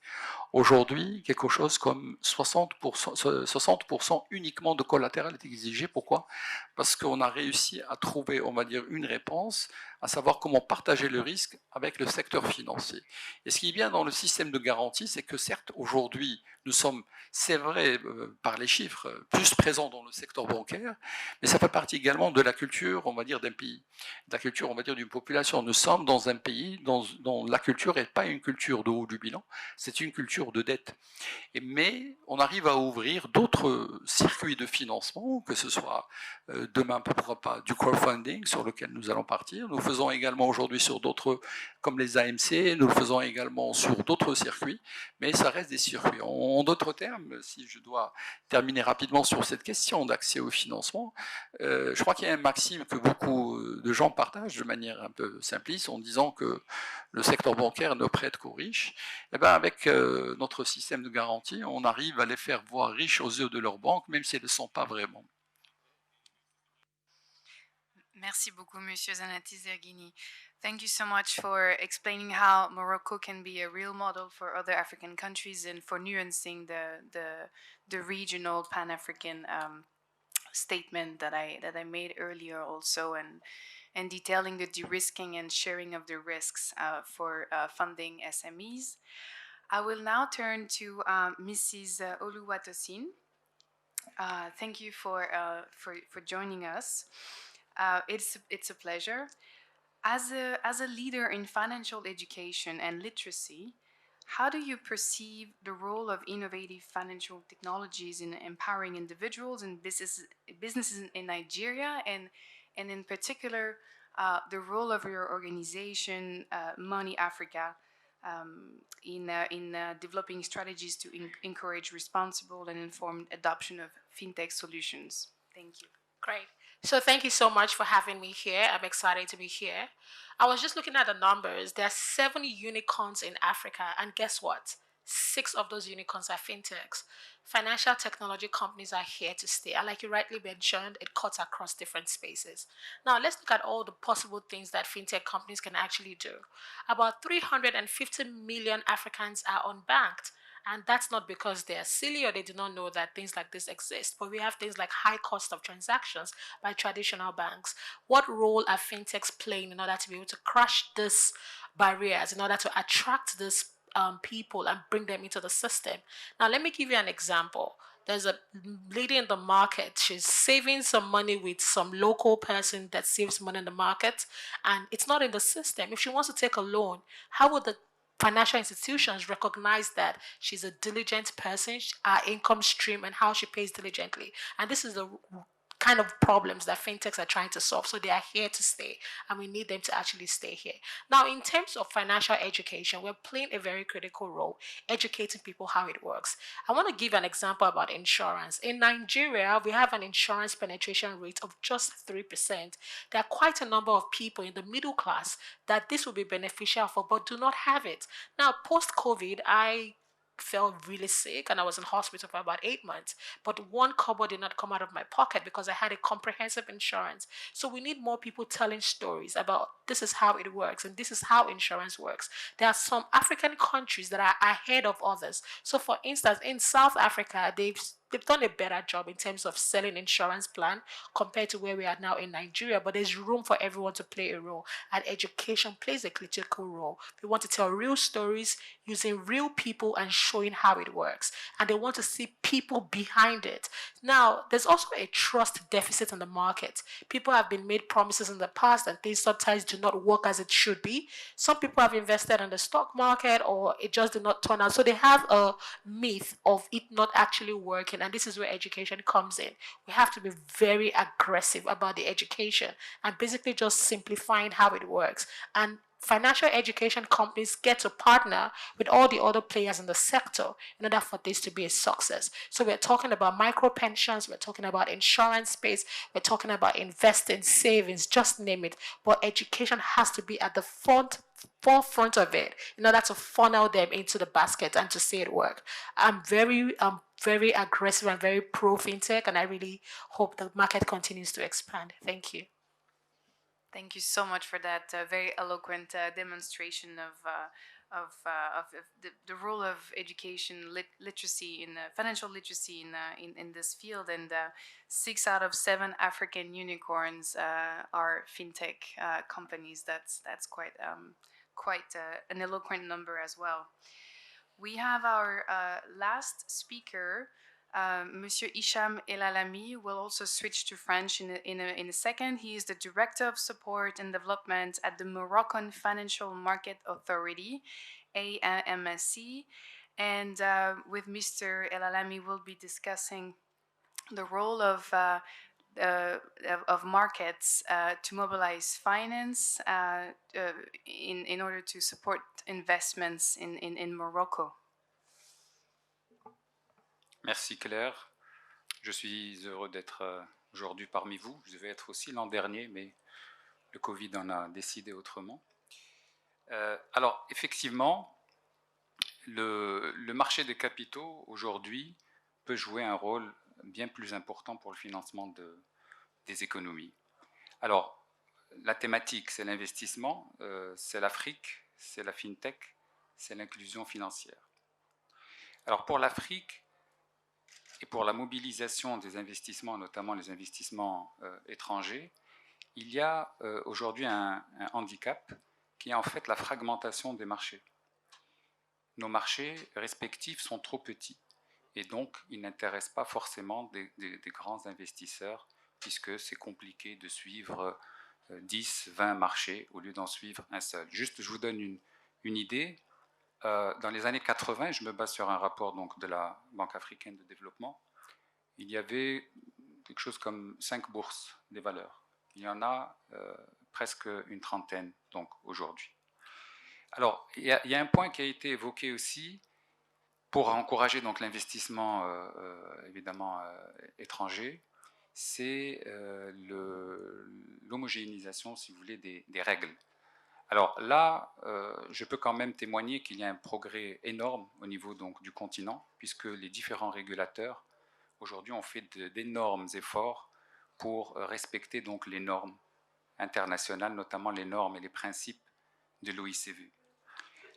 Aujourd'hui, quelque chose comme 60% uniquement de collatéral est exigé. Pourquoi? Parce qu'on a réussi à trouver, on va dire, une réponse, à savoir comment partager le risque avec le secteur financier. Et ce qui est bien dans le système de garantie, c'est que certes, aujourd'hui, nous sommes, c'est vrai, par les chiffres, plus présents dans le secteur bancaire, mais ça fait partie également de la culture, on va dire, d'un pays, de la culture, on va dire, d'une population. Nous sommes dans un pays dont la culture n'est pas une culture de haut du bilan, c'est une culture de dette. Mais on arrive à ouvrir d'autres circuits de financement, que ce soit demain, pourquoi pas, du crowdfunding sur lequel nous allons partir. Nous le faisons également aujourd'hui sur d'autres, comme les AMC, nous le faisons également sur d'autres circuits, mais ça reste des circuits. En d'autres termes, si je dois terminer rapidement sur cette question d'accès au financement, je crois qu'il y a un maxime que beaucoup de gens partagent de manière un peu simpliste en disant que le secteur bancaire ne prête qu'aux riches. Et bien avec notre système de garantie, on arrive à les faire voir riches aux yeux de leur banque, même si elles ne le sont pas vraiment. Merci beaucoup, Monsieur Zanati Zerghini. Thank you so much for explaining how Morocco can be a real model for other African countries and for nuancing the regional Pan-African statement that I made earlier also, and detailing the de-risking and sharing of the risks for funding SMEs. I will now turn to Mrs. Oluwatosin. Thank you for joining us. It's a pleasure. As a leader in financial education and literacy, how do you perceive the role of innovative financial technologies in empowering individuals and businesses in Nigeria, and in particular, the role of your organization, Money Africa, in developing strategies to encourage responsible and informed adoption of FinTech solutions? Thank you. Great. So thank you so much for having me here. I'm excited to be here. I was just looking at the numbers. There are 7 unicorns in Africa, and guess what? 6 of those unicorns are fintechs. Financial technology companies are here to stay. And like you rightly mentioned, it cuts across different spaces. Now, let's look at all the possible things that fintech companies can actually do. About 350 million Africans are unbanked. And that's not because they're silly or they do not know that things like this exist, but we have things like high cost of transactions by traditional banks. What role are fintechs playing in order to be able to crush these barriers, in order to attract these people and bring them into the system? Now, let me give you an example. There's a lady in the market. She's saving some money with some local person that saves money in the market, and it's not in the system. If she wants to take a loan, how would the financial institutions recognize that she's a diligent person, her income stream, and how she pays diligently? And this is the kind of problems that fintechs are trying to solve. So they are here to stay, and we need them to actually stay here. Now, in terms of financial education, we're playing a very critical role, educating people how it works. I want to give an example about insurance. In Nigeria, we have an insurance penetration rate of just 3%. There are quite a number of people in the middle class that this will be beneficial for, but do not have it. Now, post-COVID, I felt really sick and I was in hospital for about 8 months, but 1 kobo did not come out of my pocket because I had a comprehensive insurance. So we need more people telling stories about this is how it works and this is how insurance works. There are some African countries that are ahead of others. So for instance, in South Africa, they've they've done a better job in terms of selling insurance plan compared to where we are now in Nigeria, but there's room for everyone to play a role, and education plays a critical role. We want to tell real stories using real people and showing how it works, and they want to see people behind it. Now, there's also a trust deficit in the market. People have been made promises in the past and things sometimes do not work as it should be. Some people have invested in the stock market or it just did not turn out. So they have a myth of it not actually working, and this is where education comes in. We have to be very aggressive about the education and basically just simplifying how it works. And financial education companies get to partner with all the other players in the sector in order for this to be a success. So we're talking about micro pensions, we're talking about insurance space, we're talking about investing, savings, just name it. But education has to be at the forefront of it in order to funnel them into the basket and to see it work. I'm very aggressive and very pro fintech, and I really hope the market continues to expand. Thank you. Thank you so much for that very eloquent demonstration of the role of education, literacy, in financial literacy in this field. And 6 out of 7 African unicorns are fintech companies. That's quite an eloquent number as well. We have our last speaker. Monsieur Hicham Elalami will also switch to French in a second. He is the Director of Support and Development at the Moroccan Financial Market Authority, AMSC. And with Mr. Elalami, we'll be discussing the role of markets to mobilize finance in order to support investments in Morocco. Merci Claire. Je suis heureux d'être aujourd'hui parmi vous. Je devais être aussi l'an dernier, mais le Covid en a décidé autrement. Alors, effectivement, le marché des capitaux aujourd'hui peut jouer un rôle bien plus important pour le financement des économies. Alors, la thématique, c'est l'investissement, c'est l'Afrique, c'est la FinTech, c'est l'inclusion financière. Alors, pour l'Afrique, et pour la mobilisation des investissements, notamment les investissements étrangers, il y a aujourd'hui un handicap qui est en fait la fragmentation des marchés. Nos marchés respectifs sont trop petits et donc ils n'intéressent pas forcément des grands investisseurs puisque c'est compliqué de suivre 10, 20 marchés au lieu d'en suivre un seul. Juste, je vous donne une idée. Dans les années 80, je me base sur un rapport donc, de la Banque africaine de développement, il y avait quelque chose comme 5 bourses des valeurs. Il y en a presque une trentaine donc, aujourd'hui. Alors, il y a un point qui a été évoqué aussi pour encourager donc, l'investissement évidemment étranger, c'est l'homogénéisation, si vous voulez, des règles. Alors là, je peux quand même témoigner qu'il y a un progrès énorme au niveau donc, du continent, puisque les différents régulateurs, aujourd'hui, ont fait d'énormes efforts pour respecter donc, les normes internationales, notamment les normes et les principes de l'OICV.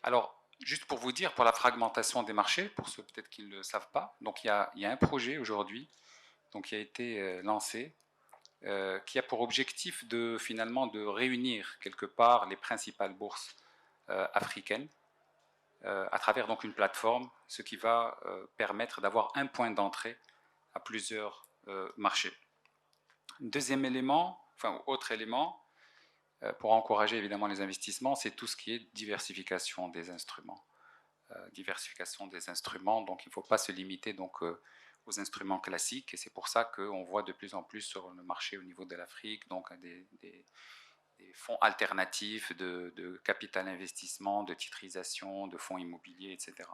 Alors, juste pour vous dire, pour la fragmentation des marchés, pour ceux peut-être qui ne le savent pas, donc il y a un projet aujourd'hui qui a été lancé, qui a pour objectif finalement de réunir quelque part les principales bourses africaines à travers donc une plateforme, ce qui va permettre d'avoir un point d'entrée à plusieurs marchés. Deuxième élément, enfin autre élément, pour encourager évidemment les investissements, c'est tout ce qui est diversification des instruments. Donc il ne faut pas se limiter donc aux instruments classiques, et c'est pour ça qu'on voit de plus en plus sur le marché au niveau de l'Afrique donc des fonds alternatifs de capital investissement, de titrisation, de fonds immobiliers, etc.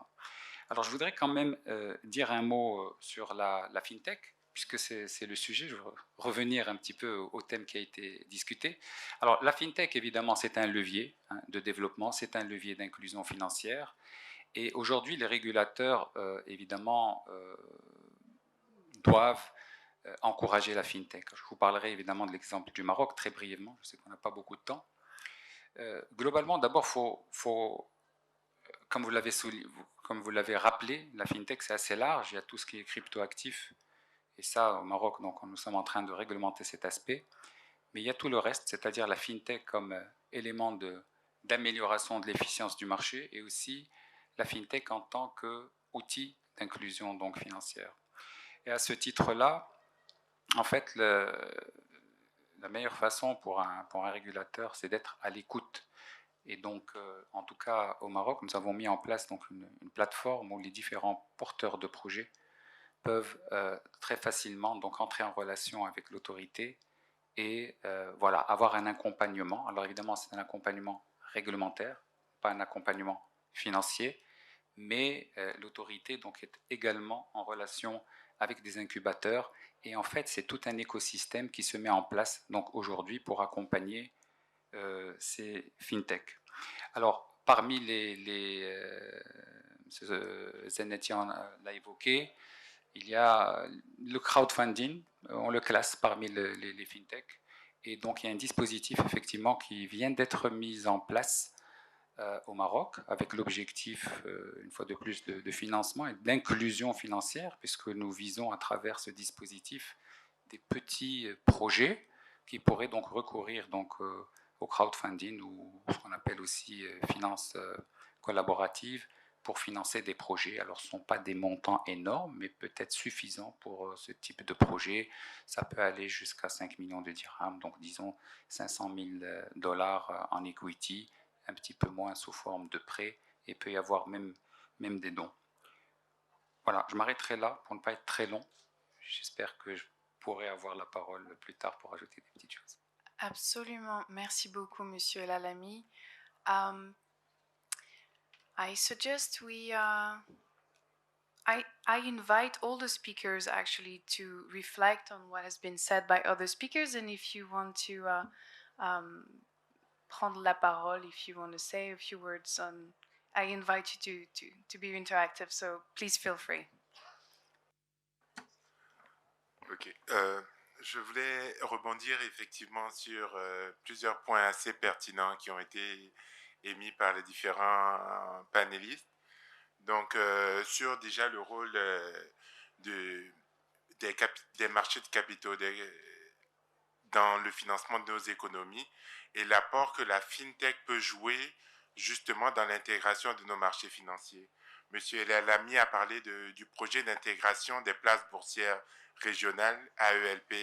Alors je voudrais quand même dire un mot sur la FinTech, puisque c'est le sujet. Je veux revenir un petit peu au thème qui a été discuté. Alors la FinTech, évidemment, c'est un levier de développement, c'est un levier d'inclusion financière, et aujourd'hui les régulateurs, évidemment, doivent encourager la FinTech. Je vous parlerai évidemment de l'exemple du Maroc très brièvement, je sais qu'on n'a pas beaucoup de temps. Globalement, d'abord, comme vous l'avez comme vous l'avez rappelé, la FinTech, c'est assez large. Il y a tout ce qui est cryptoactif. Et ça, au Maroc, donc, nous sommes en train de réglementer cet aspect. Mais il y a tout le reste, c'est-à-dire la FinTech comme élément d'amélioration de l'efficience du marché et aussi la FinTech en tant qu'outil d'inclusion donc, financière. Et à ce titre-là, en fait, la meilleure façon pour un régulateur, c'est d'être à l'écoute. Et donc, en tout cas, au Maroc, nous avons mis en place donc, une plateforme où les différents porteurs de projets peuvent très facilement donc, entrer en relation avec l'autorité et voilà, avoir un accompagnement. Alors évidemment, c'est un accompagnement réglementaire, pas un accompagnement financier, mais l'autorité donc, est également en relation avec des incubateurs. Et en fait, c'est tout un écosystème qui se met en place donc, aujourd'hui pour accompagner ces FinTech. Alors, parmi Zenetian l'a évoqué, il y a le crowdfunding, on le classe parmi les FinTech. Et donc, il y a un dispositif, effectivement, qui vient d'être mis en place au Maroc, avec l'objectif, une fois de plus, de financement et d'inclusion financière, puisque nous visons à travers ce dispositif des petits projets qui pourraient donc recourir donc, au crowdfunding ou ce qu'on appelle aussi finance collaborative pour financer des projets. Alors, ce ne sont pas des montants énormes, mais peut-être suffisants pour ce type de projet. Ça peut aller jusqu'à 5 millions de dirhams, donc disons 500 000 dollars en equity, un petit peu moins sous forme de prêt, et peut y avoir même des dons. Voilà, je m'arrêterai là pour ne pas être très long. J'espère que je pourrai avoir la parole plus tard pour ajouter des petites choses. Absolument. Merci beaucoup, Monsieur Lalami. I suggest I invite all the speakers actually to reflect on what has been said by other speakers, and if you want to prendre la parole, if you want to say a few words on, I invite you to be interactive, so please feel free. Ok. Je voulais rebondir effectivement sur plusieurs points assez pertinents qui ont été émis par les différents panélistes. Donc, sur déjà le rôle des marchés de capitaux dans le financement de nos économies et l'apport que la FinTech peut jouer justement dans l'intégration de nos marchés financiers. Monsieur El Alami a parlé du projet d'intégration des places boursières régionales, AELP,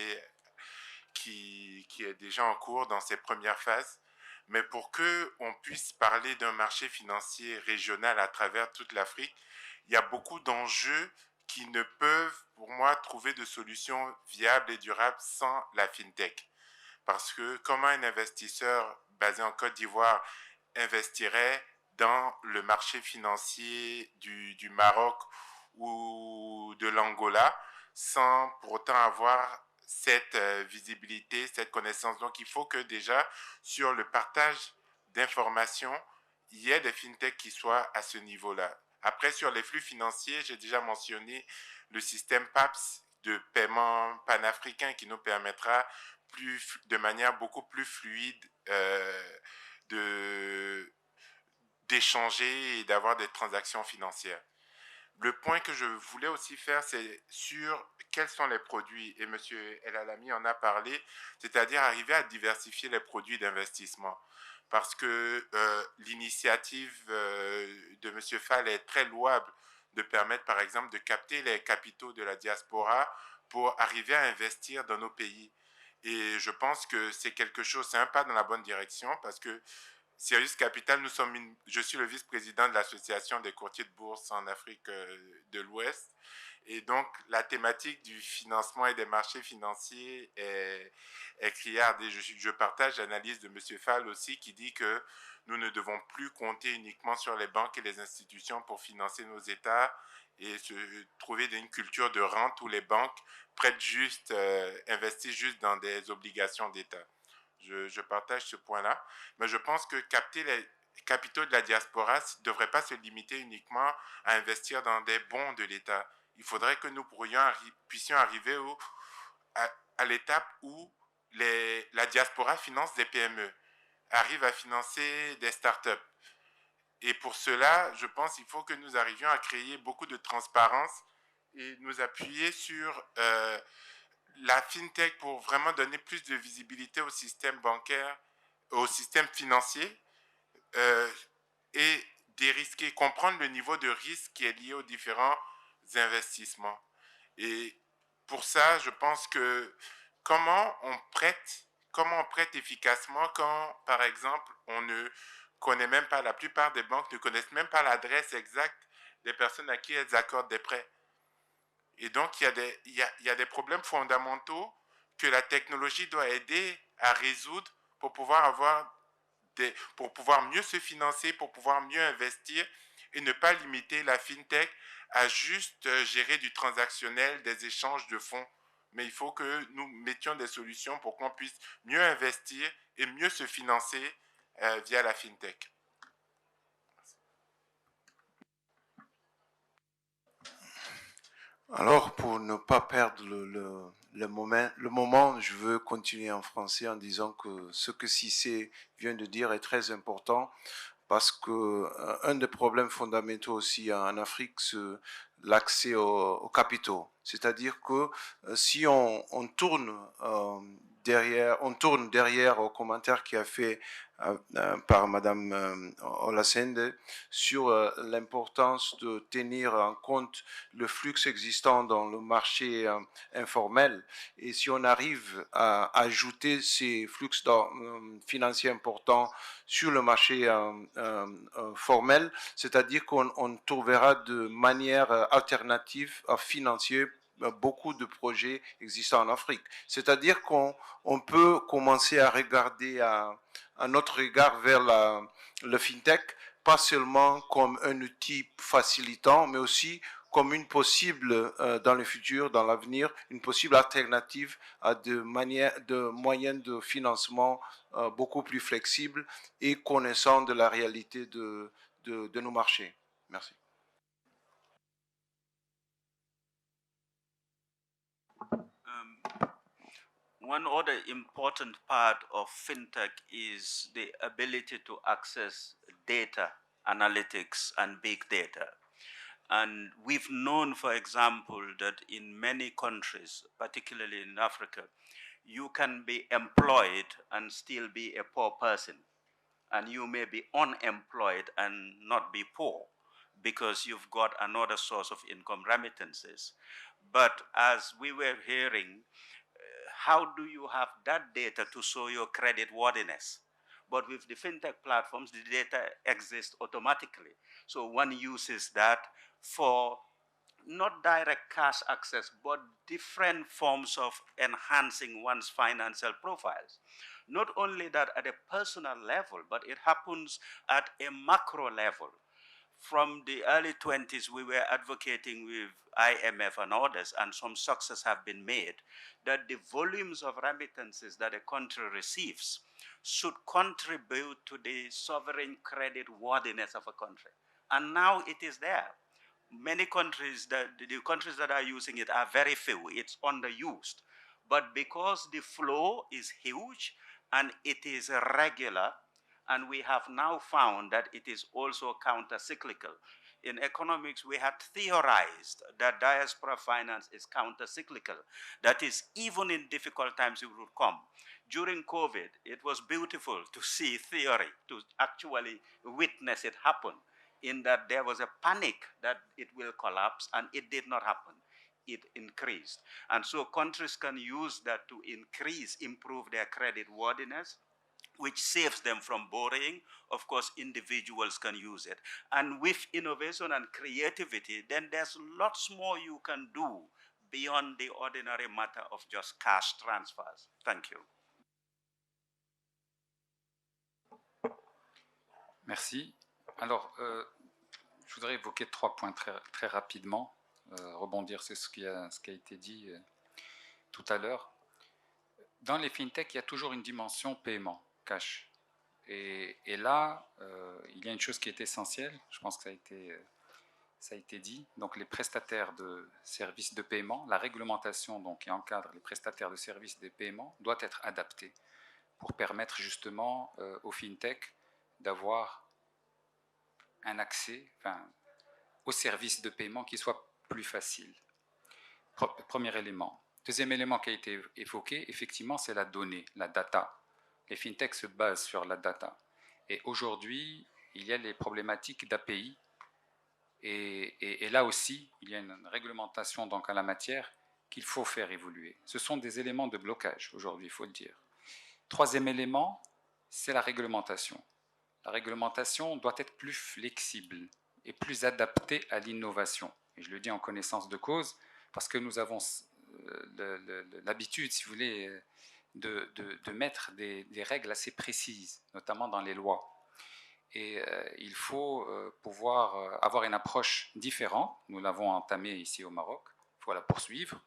qui est déjà en cours dans ses premières phases. Mais pour qu'on puisse parler d'un marché financier régional à travers toute l'Afrique, il y a beaucoup d'enjeux qui ne peuvent, pour moi, trouver de solutions viables et durables sans la FinTech. Parce que comment un investisseur basé en Côte d'Ivoire investirait dans le marché financier du Maroc ou de l'Angola sans pour autant avoir cette visibilité, cette connaissance. Donc, il faut que déjà, sur le partage d'informations, il y ait des FinTech qui soient à ce niveau-là. Après, sur les flux financiers, j'ai déjà mentionné le système PAPS de paiement panafricain qui nous permettra de manière beaucoup plus fluide d'échanger et d'avoir des transactions financières. Le point que je voulais aussi faire, c'est sur quels sont les produits, et M. El Alami en a parlé, c'est-à-dire arriver à diversifier les produits d'investissement. Parce que l'initiative de M. Fall est très louable de permettre, par exemple, de capter les capitaux de la diaspora pour arriver à investir dans nos pays. Et je pense que c'est quelque chose, c'est un pas dans la bonne direction parce que Sirius Capital, je suis le vice-président de l'association des courtiers de bourse en Afrique de l'Ouest. Et donc, la thématique du financement et des marchés financiers est criarde. Et je partage l'analyse de M. Fall aussi qui dit que nous ne devons plus compter uniquement sur les banques et les institutions pour financer nos États et se trouver dans une culture de rente où les banques prêtent juste, investissent juste dans des obligations d'État. Je partage ce point-là, mais je pense que capter les capitaux de la diaspora ne devrait pas se limiter uniquement à investir dans des bons de l'État. Il faudrait que nous puissions arriver à l'étape où la diaspora finance des PME, arrive à financer des startups, Et pour cela, je pense qu'il faut que nous arrivions à créer beaucoup de transparence et nous appuyer sur la FinTech pour vraiment donner plus de visibilité au système bancaire, au système financier et dérisquer, comprendre le niveau de risque qui est lié aux différents investissements. Et pour ça, je pense que comment on prête efficacement quand, par exemple, on ne connaît même pas, la plupart des banques ne connaissent même pas l'adresse exacte des personnes à qui elles accordent des prêts. Et donc, il y a des problèmes fondamentaux que la technologie doit aider à résoudre pour pouvoir pour pouvoir mieux se financer, pour pouvoir mieux investir et ne pas limiter la FinTech à juste gérer du transactionnel, des échanges de fonds. Mais il faut que nous mettions des solutions pour qu'on puisse mieux investir et mieux se financer via la FinTech. Alors, pour ne pas perdre le moment, je veux continuer en français en disant que ce que Cissé vient de dire est très important parce que un des problèmes fondamentaux aussi en Afrique, c'est l'accès aux capitaux. C'est-à-dire que si on tourne derrière au commentaire qui a fait par Madame Olasende sur l'importance de tenir en compte le flux existant dans le marché informel. Et si on arrive à ajouter ces flux financiers importants sur le marché formel, c'est-à-dire qu'on trouvera de manière alternative financière beaucoup de projets existants en Afrique. C'est-à-dire qu'on peut commencer à regarder à notre regard vers le FinTech, pas seulement comme un outil facilitant, mais aussi comme une possible, dans le futur, dans l'avenir, une possible alternative à de moyens de financement beaucoup plus flexibles et connaissant de la réalité de nos marchés. Merci. One other important part of FinTech is the ability to access data, analytics, and big data. And we've known, for example, that in many countries, particularly in Africa, you can be employed and still be a poor person. And you may be unemployed and not be poor because you've got another source of income, remittances. But as we were hearing, how do you have that data to show your credit worthiness? But with the FinTech platforms, the data exists automatically. So one uses that for not direct cash access, but different forms of enhancing one's financial profiles. Not only that at a personal level, but it happens at a macro level. From the early 20s, we were advocating with IMF and others, and some success have been made, that the volumes of remittances that a country receives should contribute to the sovereign credit worthiness of a country. And now it is there. Many countries, the countries that are using it are very few. It's underused. But because the flow is huge and it is regular, and we have now found that it is also counter-cyclical. In economics, we had theorized that diaspora finance is counter-cyclical. That is, even in difficult times, it would come. During COVID, it was beautiful to see theory, to actually witness it happen, in that there was a panic that it will collapse, and it did not happen. It increased. And so countries can use that to improve their credit worthiness, which saves them from borrowing. Of course, individuals can use it. And with innovation and creativity, then there's lots more you can do beyond the ordinary matter of just cash transfers. Thank you. Merci. Alors, je voudrais évoquer 3 points très rapidement, rebondir sur ce qui a été dit tout à l'heure. Dans les FinTech, il y a toujours une dimension paiement, cash. Et là, il y a une chose qui est essentielle, je pense que ça a été dit. Donc, les prestataires de services de paiement, la réglementation donc, qui encadre les prestataires de services de paiement doit être adaptée pour permettre justement aux FinTech d'avoir un accès aux services de paiement qui soit plus facile. Premier élément. Deuxième élément qui a été évoqué, effectivement, c'est la donnée, la data. Les fintechs se basent sur la data. Et aujourd'hui, il y a les problématiques d'API. Et là aussi, il y a une réglementation donc, à la matière qu'il faut faire évoluer. Ce sont des éléments de blocage aujourd'hui, il faut le dire. Troisième élément, c'est la réglementation. La réglementation doit être plus flexible et plus adaptée à l'innovation. Et je le dis en connaissance de cause, parce que nous avons l'habitude, si vous voulez, de mettre des règles assez précises, notamment dans les lois. Et il faut pouvoir avoir une approche différente. Nous l'avons entamée ici au Maroc, il faut la poursuivre.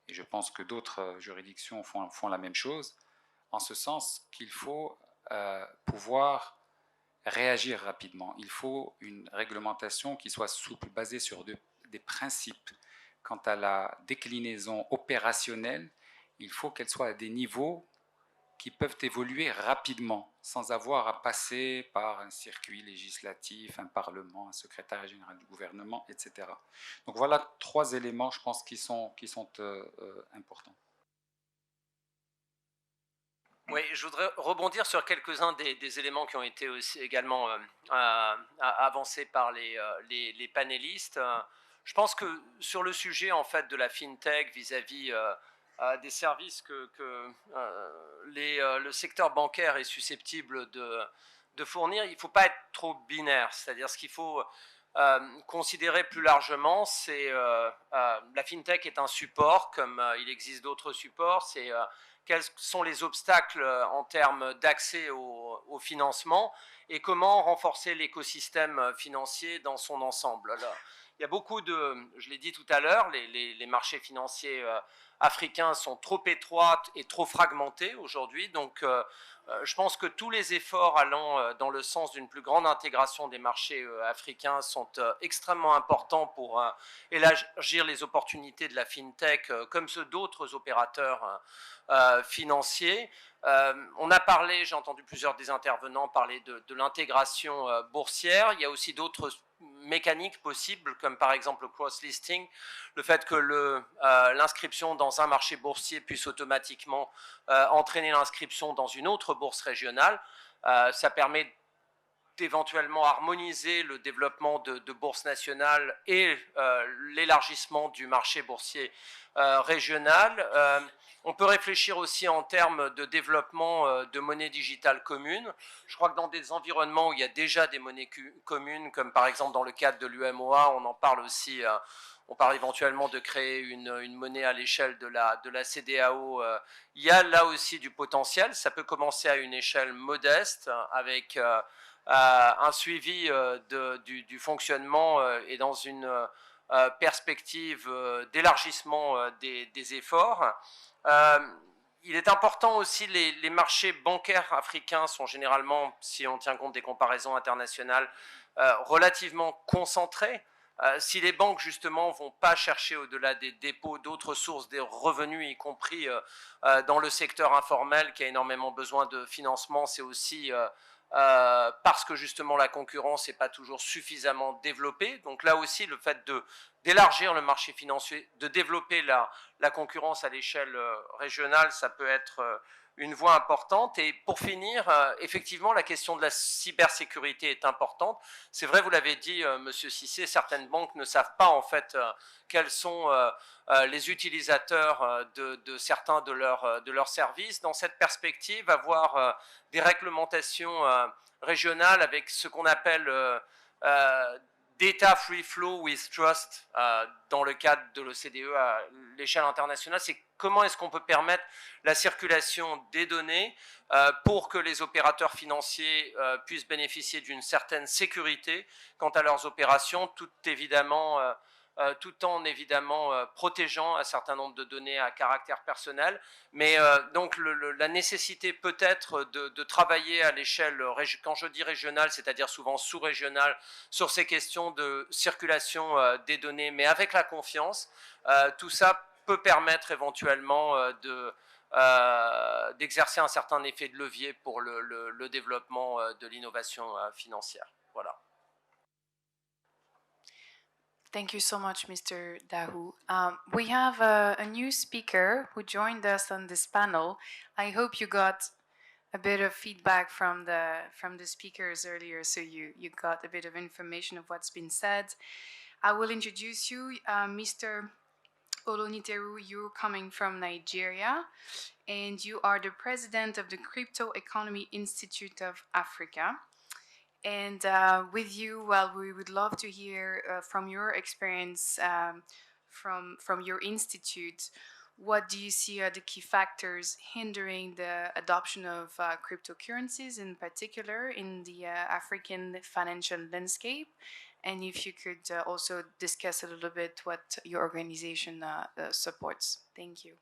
Et je pense que d'autres juridictions font la même chose, en ce sens qu'il faut pouvoir réagir rapidement. Il faut une réglementation qui soit souple, basée sur des principes. Quant à la déclinaison opérationnelle, il faut qu'elle soit à des niveaux qui peuvent évoluer rapidement, sans avoir à passer par un circuit législatif, un parlement, un secrétaire général du gouvernement, etc. Donc voilà 3 éléments, je pense, qui sont importants. Oui, je voudrais rebondir sur quelques-uns des éléments qui ont été aussi également avancés par les panélistes. Je pense que sur le sujet en fait de la fintech vis-à-vis des services que le secteur bancaire est susceptible de fournir, il ne faut pas être trop binaire. C'est-à-dire ce qu'il faut considérer plus largement, c'est la fintech est un support, comme il existe d'autres supports. C'est quels sont les obstacles en termes d'accès au financement et comment renforcer l'écosystème financier dans son ensemble. Alors, il y a beaucoup je l'ai dit tout à l'heure, les marchés financiers africains sont trop étroits et trop fragmentés aujourd'hui, donc je pense que tous les efforts allant dans le sens d'une plus grande intégration des marchés africains sont extrêmement importants pour élargir les opportunités de la fintech comme ceux d'autres opérateurs financiers. On a parlé, j'ai entendu plusieurs des intervenants parler de l'intégration boursière. Il y a aussi d'autres mécaniques possibles, comme par exemple le cross-listing, le fait que l'inscription dans un marché boursier puisse automatiquement entraîner l'inscription dans une autre bourse régionale. Ça permet d'éventuellement harmoniser le développement de bourses nationales et l'élargissement du marché boursier régional. On peut réfléchir aussi en termes de développement de monnaies digitales communes. Je crois que dans des environnements où il y a déjà des monnaies communes, comme par exemple dans le cadre de l'UMOA, on en parle aussi, on parle éventuellement de créer une monnaie à l'échelle de la CEDEAO. Il y a là aussi du potentiel. Ça peut commencer à une échelle modeste, avec un suivi du fonctionnement et dans une perspective d'élargissement des efforts. Il est important aussi, les marchés bancaires africains sont généralement, si on tient compte des comparaisons internationales, relativement concentrés. Si les banques, justement, ne vont pas chercher au-delà des dépôts d'autres sources des revenus, y compris dans le secteur informel qui a énormément besoin de financement, c'est aussi parce que, justement, la concurrence n'est pas toujours suffisamment développée. Donc là aussi, le fait d'élargir le marché financier, de développer la concurrence à l'échelle régionale, ça peut être une voie importante. Et pour finir, effectivement, la question de la cybersécurité est importante. C'est vrai, vous l'avez dit, Monsieur Cissé, certaines banques ne savent pas en fait quels sont les utilisateurs de certains de leurs services. Dans cette perspective, avoir des réglementations régionales avec ce qu'on appelle Data Free Flow with Trust dans le cadre de l'OCDE à l'échelle internationale, c'est comment est-ce qu'on peut permettre la circulation des données pour que les opérateurs financiers puissent bénéficier d'une certaine sécurité quant à leurs opérations, tout en évidemment protégeant un certain nombre de données à caractère personnel. Mais donc la nécessité peut-être de travailler à l'échelle, quand je dis régionale, c'est-à-dire souvent sous-régionale, sur ces questions de circulation des données, mais avec la confiance, tout ça peut permettre éventuellement d'exercer un certain effet de levier pour le développement de l'innovation financière. Voilà. Thank you so much, Mr. Dahu. We have a new speaker who joined us on this panel. I hope you got a bit of feedback from the speakers earlier, so you got a bit of information of what's been said. I will introduce you, Mr. Oloniteru. You're coming from Nigeria, and you are the president of the Crypto Economy Institute of Africa. And with you, well, we would love to hear from your experience from your institute. What do you see are the key factors hindering the adoption of cryptocurrencies, in particular in the African financial landscape? And if you could also discuss a little bit what your organization supports. Thank you.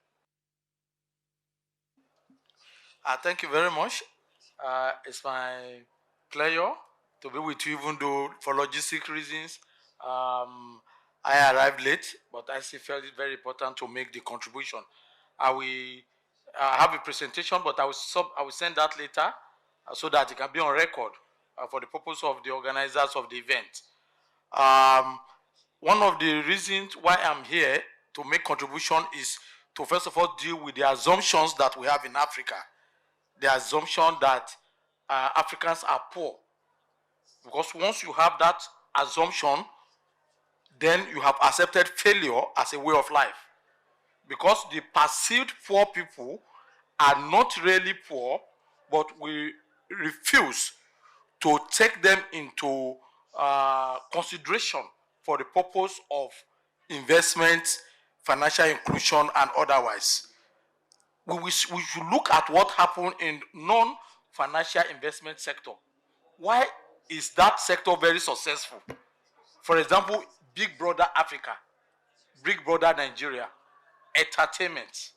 Thank you very much. It's my pleasure to be with you, even though for logistic reasons I arrived late, but I still felt it very important to make the contribution. I will have a presentation, but I will send that later so that it can be on record for the purpose of the organizers of the event. One of the reasons why I'm here to make contribution is to first of all deal with the assumptions that we have in Africa. The assumption that Africans are poor. Because once you have that assumption, then you have accepted failure as a way of life. Because the perceived poor people are not really poor, but we refuse to take them into consideration for the purpose of investment, financial inclusion, and otherwise. We should look at what happened in non-financial investment sector. Why is that sector very successful? For example, Big Brother Africa, Big Brother Nigeria, entertainment.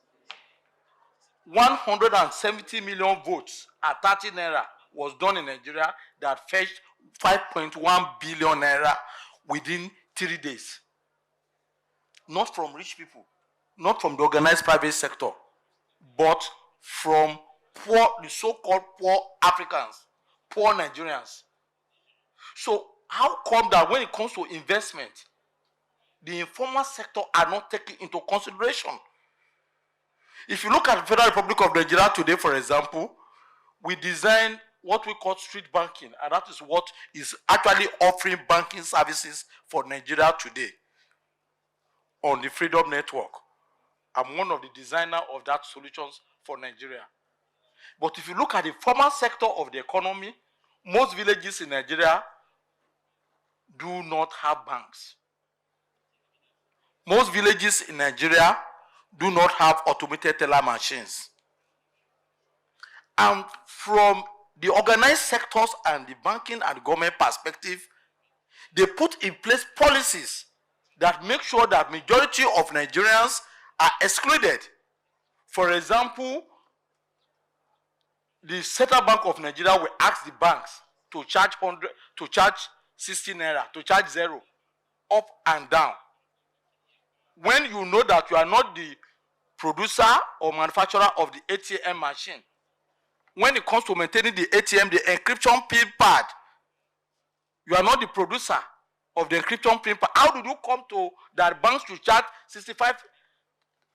170 million votes at 30 naira was done in Nigeria that fetched 5.1 billion naira within 3 days. Not from rich people, not from the organized private sector, but from poor, the so-called poor Africans, poor Nigerians. So how come that when it comes to investment, the informal sector are not taken into consideration? If you look at the Federal Republic of Nigeria today, for example, we designed what we call street banking, and that is what is actually offering banking services for Nigeria today on the Freedom Network. I'm one of the designers of that solutions for Nigeria. But if you look at the formal sector of the economy, most villages in Nigeria do not have banks. Most villages in Nigeria do not have automated teller machines. And from the organized sectors and the banking and government perspective, they put in place policies that make sure that majority of Nigerians are excluded. For example, the Central Bank of Nigeria will ask the banks to charge 100, to charge 60 naira, to charge 0, up and down. When you know that you are not the producer or manufacturer of the ATM machine, when it comes to maintaining the ATM, the encryption pin pad, you are not the producer of the encryption pin pad. How did you come to that banks to charge 65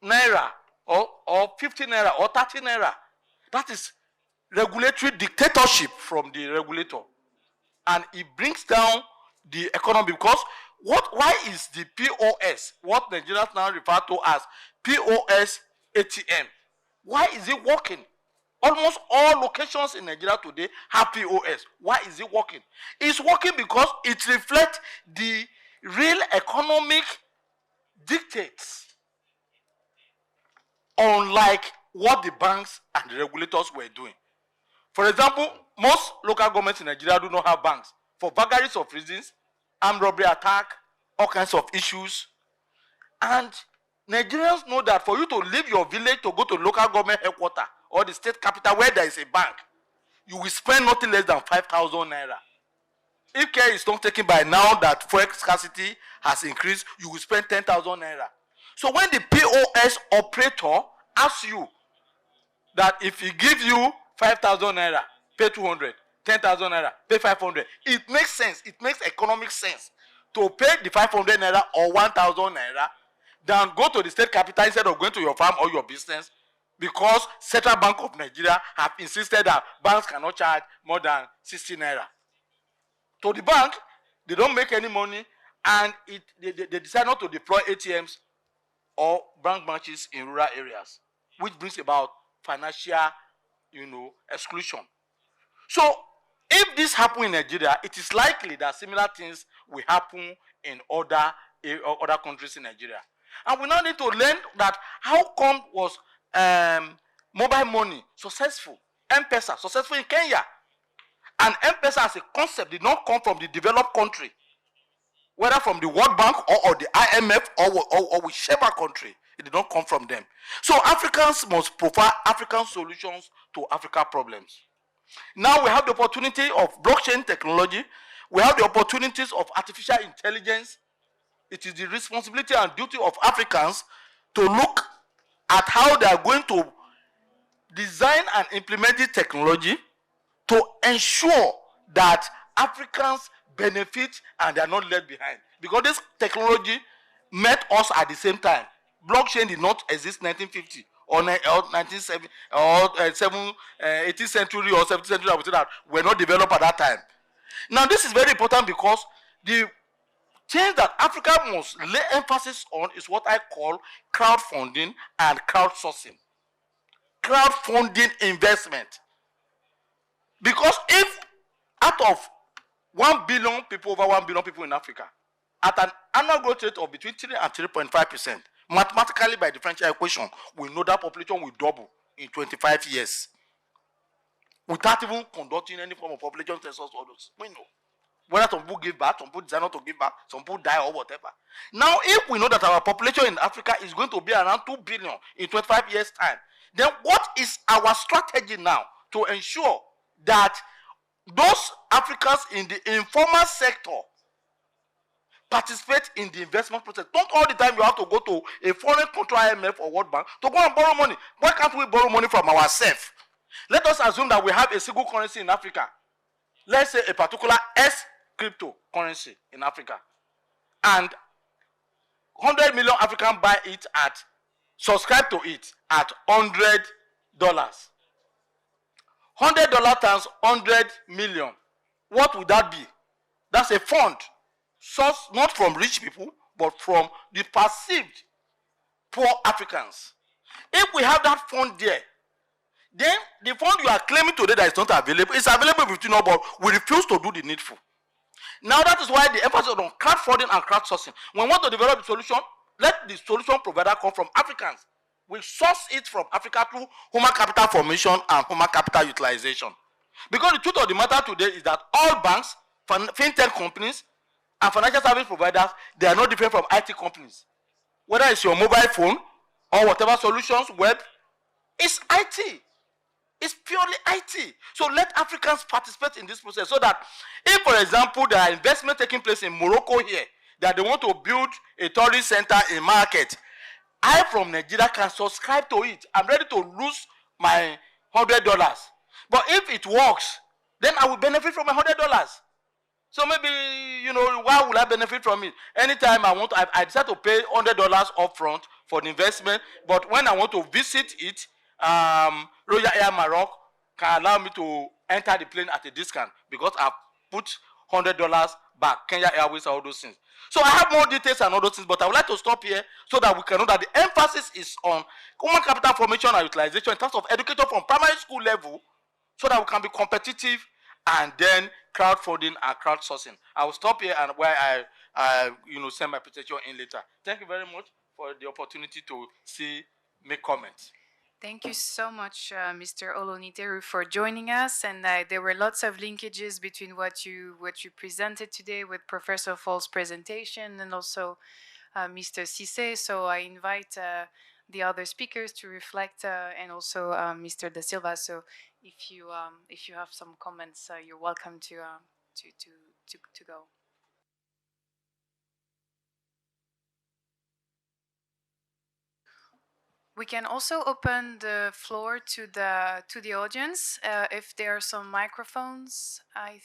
naira or 50 naira or 30 naira? That is regulatory dictatorship from the regulator. And it brings down the economy because why is the POS, what Nigerians now refer to as POS ATM, why is it working? Almost all locations in Nigeria today have POS. Why is it working? It's working because it reflects the real economic dictates, unlike what the banks and the regulators were doing. For example, most local governments in Nigeria do not have banks for various of reasons, armed robbery attack, all kinds of issues. And Nigerians know that for you to leave your village to go to local government headquarters or the state capital where there is a bank, you will spend nothing less than 5,000 naira. If care is not taken by now that fuel scarcity has increased, you will spend 10,000 naira. So when the POS operator asks you that if he gives you 5,000 naira, pay 200, 10,000 naira, pay 500, it makes sense. It makes economic sense to pay the 500 naira or 1,000 naira than go to the state capital instead of going to your farm or your business, because Central Bank of Nigeria have insisted that banks cannot charge more than 60 naira. To the bank, they don't make any money, and they decide not to deploy ATMs or bank branches in rural areas, which brings about financial, exclusion. So, if this happens in Nigeria, it is likely that similar things will happen in other countries in Nigeria. And we now need to learn that how come was mobile money successful, M-Pesa successful in Kenya. And M-Pesa as a concept did not come from the developed country, whether from the World Bank or the IMF or whichever country. It did not come from them. So Africans must provide African solutions to African problems. Now we have the opportunity of blockchain technology. We have the opportunities of artificial intelligence. It is the responsibility and duty of Africans to look at how they are going to design and implement this technology to ensure that Africans benefit and they are not left behind. Because this technology met us at the same time. Blockchain did not exist in 1950 or 1970 or 18th century or 17th century. I would say that were not developed at that time. Now this is very important because the thing that Africa must lay emphasis on is what I call crowdfunding and crowdsourcing. Crowdfunding investment. Because if out of 1 billion people, over 1 billion people in Africa, at an annual growth rate of between 3 and 3.5%, mathematically by differential equation, we know that population will double in 25 years. Without even conducting any form of population census or those. We know. Whether some people give back, some people decide not to give back, some people die or whatever. Now, if we know that our population in Africa is going to be around 2 billion in 25 years' time, then what is our strategy now to ensure that those Africans in the informal sector participate in the investment process? Not all the time you have to go to a foreign country, IMF or World Bank, to go and borrow money. Why can't we borrow money from ourselves? Let us assume that we have a single currency in Africa. Let's say a particular S cryptocurrency in Africa. And 100 million Africans buy it subscribe to it at $100. $100 times 100 million. What would that be? That's a fund. Source not from rich people, but from the perceived poor Africans. If we have that fund there, then the fund you are claiming today that is not available, is available with you now, but we refuse to do the needful. Now that is why the emphasis on crowdfunding and crowdsourcing. When we want to develop the solution, let the solution provider come from Africans. We source it from Africa through human capital formation and human capital utilization. Because the truth of the matter today is that all banks, FinTech companies, and financial service providers, they are not different from IT companies. Whether it's your mobile phone or whatever solutions, web, it's IT. It's purely IT. So let Africans participate in this process so that if, for example, there are investments taking place in Morocco here, that they want to build a tourist center in market, I from Nigeria can subscribe to it. I'm ready to lose my $100. But if it works, then I will benefit from my $100. So maybe, why will I benefit from it? Anytime I decide to pay $100 upfront for the investment, but when I want to visit it, Royal Air Maroc can allow me to enter the plane at a discount because I put $100 back, Kenya Airways, all those things. So I have more details and all those things, but I would like to stop here so that we can know that the emphasis is on human capital formation and utilization in terms of education from primary school level so that we can be competitive and then crowdfunding and crowdsourcing. I will stop here and where I send my presentation in later. Thank you very much for the opportunity to make comments. Thank you so much, Mr. Oloniteru, for joining us. And there were lots of linkages between what you presented today with Professor Fall's presentation and also Mr. Cisse. So I invite the other speakers to reflect, and also Mr. Da Silva. So if you have some comments, you're welcome to go. We can also open the floor to the audience if there are some microphones. I think.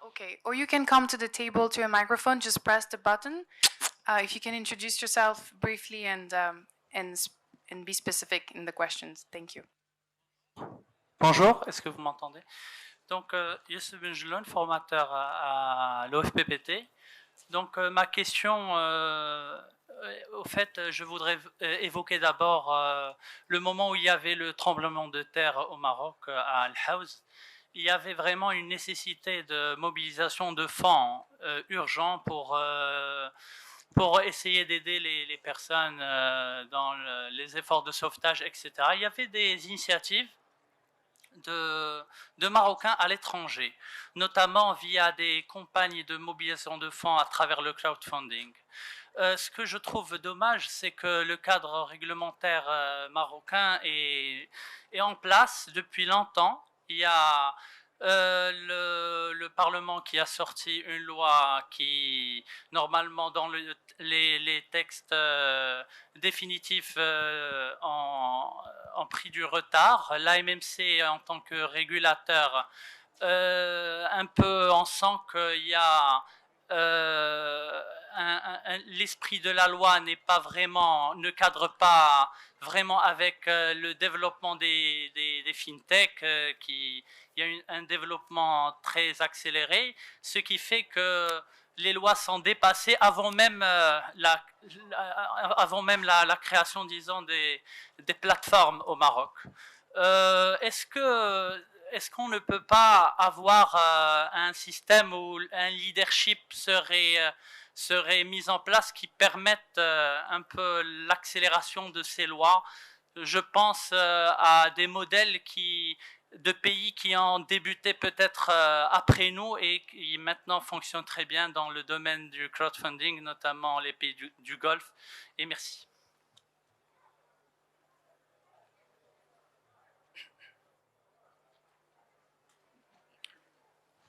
Okay, or you can come to the table to a microphone, just press the button. If you can introduce yourself briefly and be specific in the questions. Thank you. Bonjour, est-ce que vous m'entendez? Donc, Youssef Benjeloun, formateur à l'OFPPT. Donc, ma question, au fait, je voudrais évoquer d'abord le moment où il y avait le tremblement de terre au Maroc, à Al-Haouz. Il y avait vraiment une nécessité de mobilisation de fonds urgents pour essayer d'aider les personnes dans les efforts de sauvetage, etc. Il y avait des initiatives de Marocains à l'étranger, notamment via des campagnes de mobilisation de fonds à travers le crowdfunding. Ce que je trouve dommage, c'est que le cadre réglementaire marocain est en place depuis longtemps. Il y a le Parlement qui a sorti une loi qui, normalement, dans les textes définitifs ont pris du retard. L'AMMC, en tant que régulateur, un peu, on sent qu'il y a l'esprit de la loi ne cadre pas vraiment avec le développement des FinTech, il y a un développement très accéléré, ce qui fait que les lois sont dépassées avant même la création, disons, des plateformes au Maroc. Est-ce qu'on ne peut pas avoir un système où un leadership serait mis en place qui permette un peu l'accélération de ces lois? Je pense à des modèles de pays qui ont débuté peut-être après nous et qui maintenant fonctionnent très bien dans le domaine du crowdfunding, notamment les pays du Golfe. Et merci.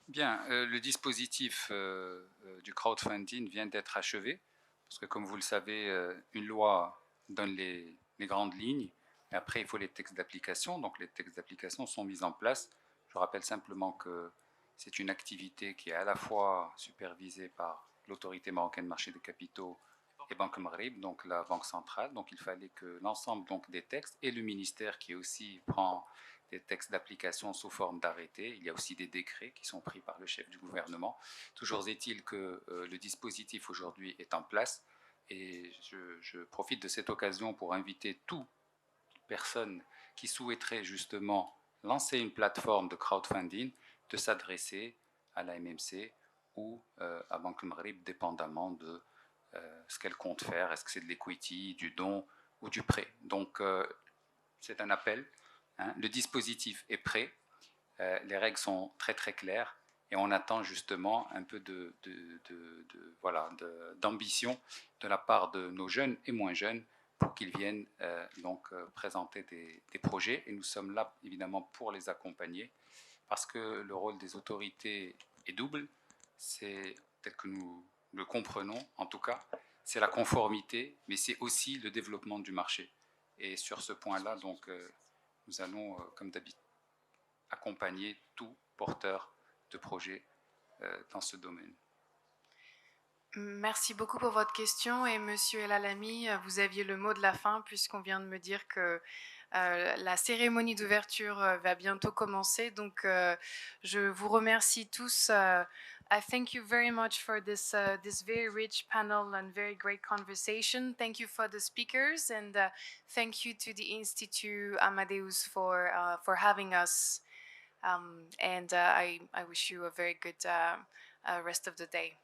Bien, le dispositif du crowdfunding vient d'être achevé, parce que comme vous le savez, une loi donne les grandes lignes, et après il faut les textes d'application, donc les textes d'application sont mis en place. Je rappelle simplement que c'est une activité qui est à la fois supervisée par l'autorité marocaine de marché des capitaux et Banque Maghreb, donc la banque centrale, donc il fallait que l'ensemble des textes, et le ministère qui aussi prend des textes d'application sous forme d'arrêtés. Il y a aussi des décrets qui sont pris par le chef du gouvernement. Toujours est-il que le dispositif aujourd'hui est en place et je profite de cette occasion pour inviter toute personne qui souhaiterait justement lancer une plateforme de crowdfunding de s'adresser à la MMC ou à Banque Maghreb, dépendamment de ce qu'elle compte faire. Est-ce que c'est de l'equity, du don ou du prêt? Donc c'est un appel. Le dispositif est prêt, les règles sont très très claires et on attend justement un peu d'ambition de la part de nos jeunes et moins jeunes pour qu'ils viennent présenter des projets, et nous sommes là évidemment pour les accompagner parce que le rôle des autorités est double. C'est tel que nous le comprenons en tout cas, c'est la conformité, mais c'est aussi le développement du marché, et sur ce point-là nous allons, comme d'habitude, accompagner tout porteur de projet dans ce domaine. Merci beaucoup pour votre question. Et Monsieur El Alami, vous aviez le mot de la fin puisqu'on vient de me dire que la cérémonie d'ouverture va bientôt commencer. Donc, je vous remercie tous. I thank you very much for this very rich panel and very great conversation. Thank you for the speakers, and thank you to the Institut Amadeus for having us. And I wish you a very good rest of the day.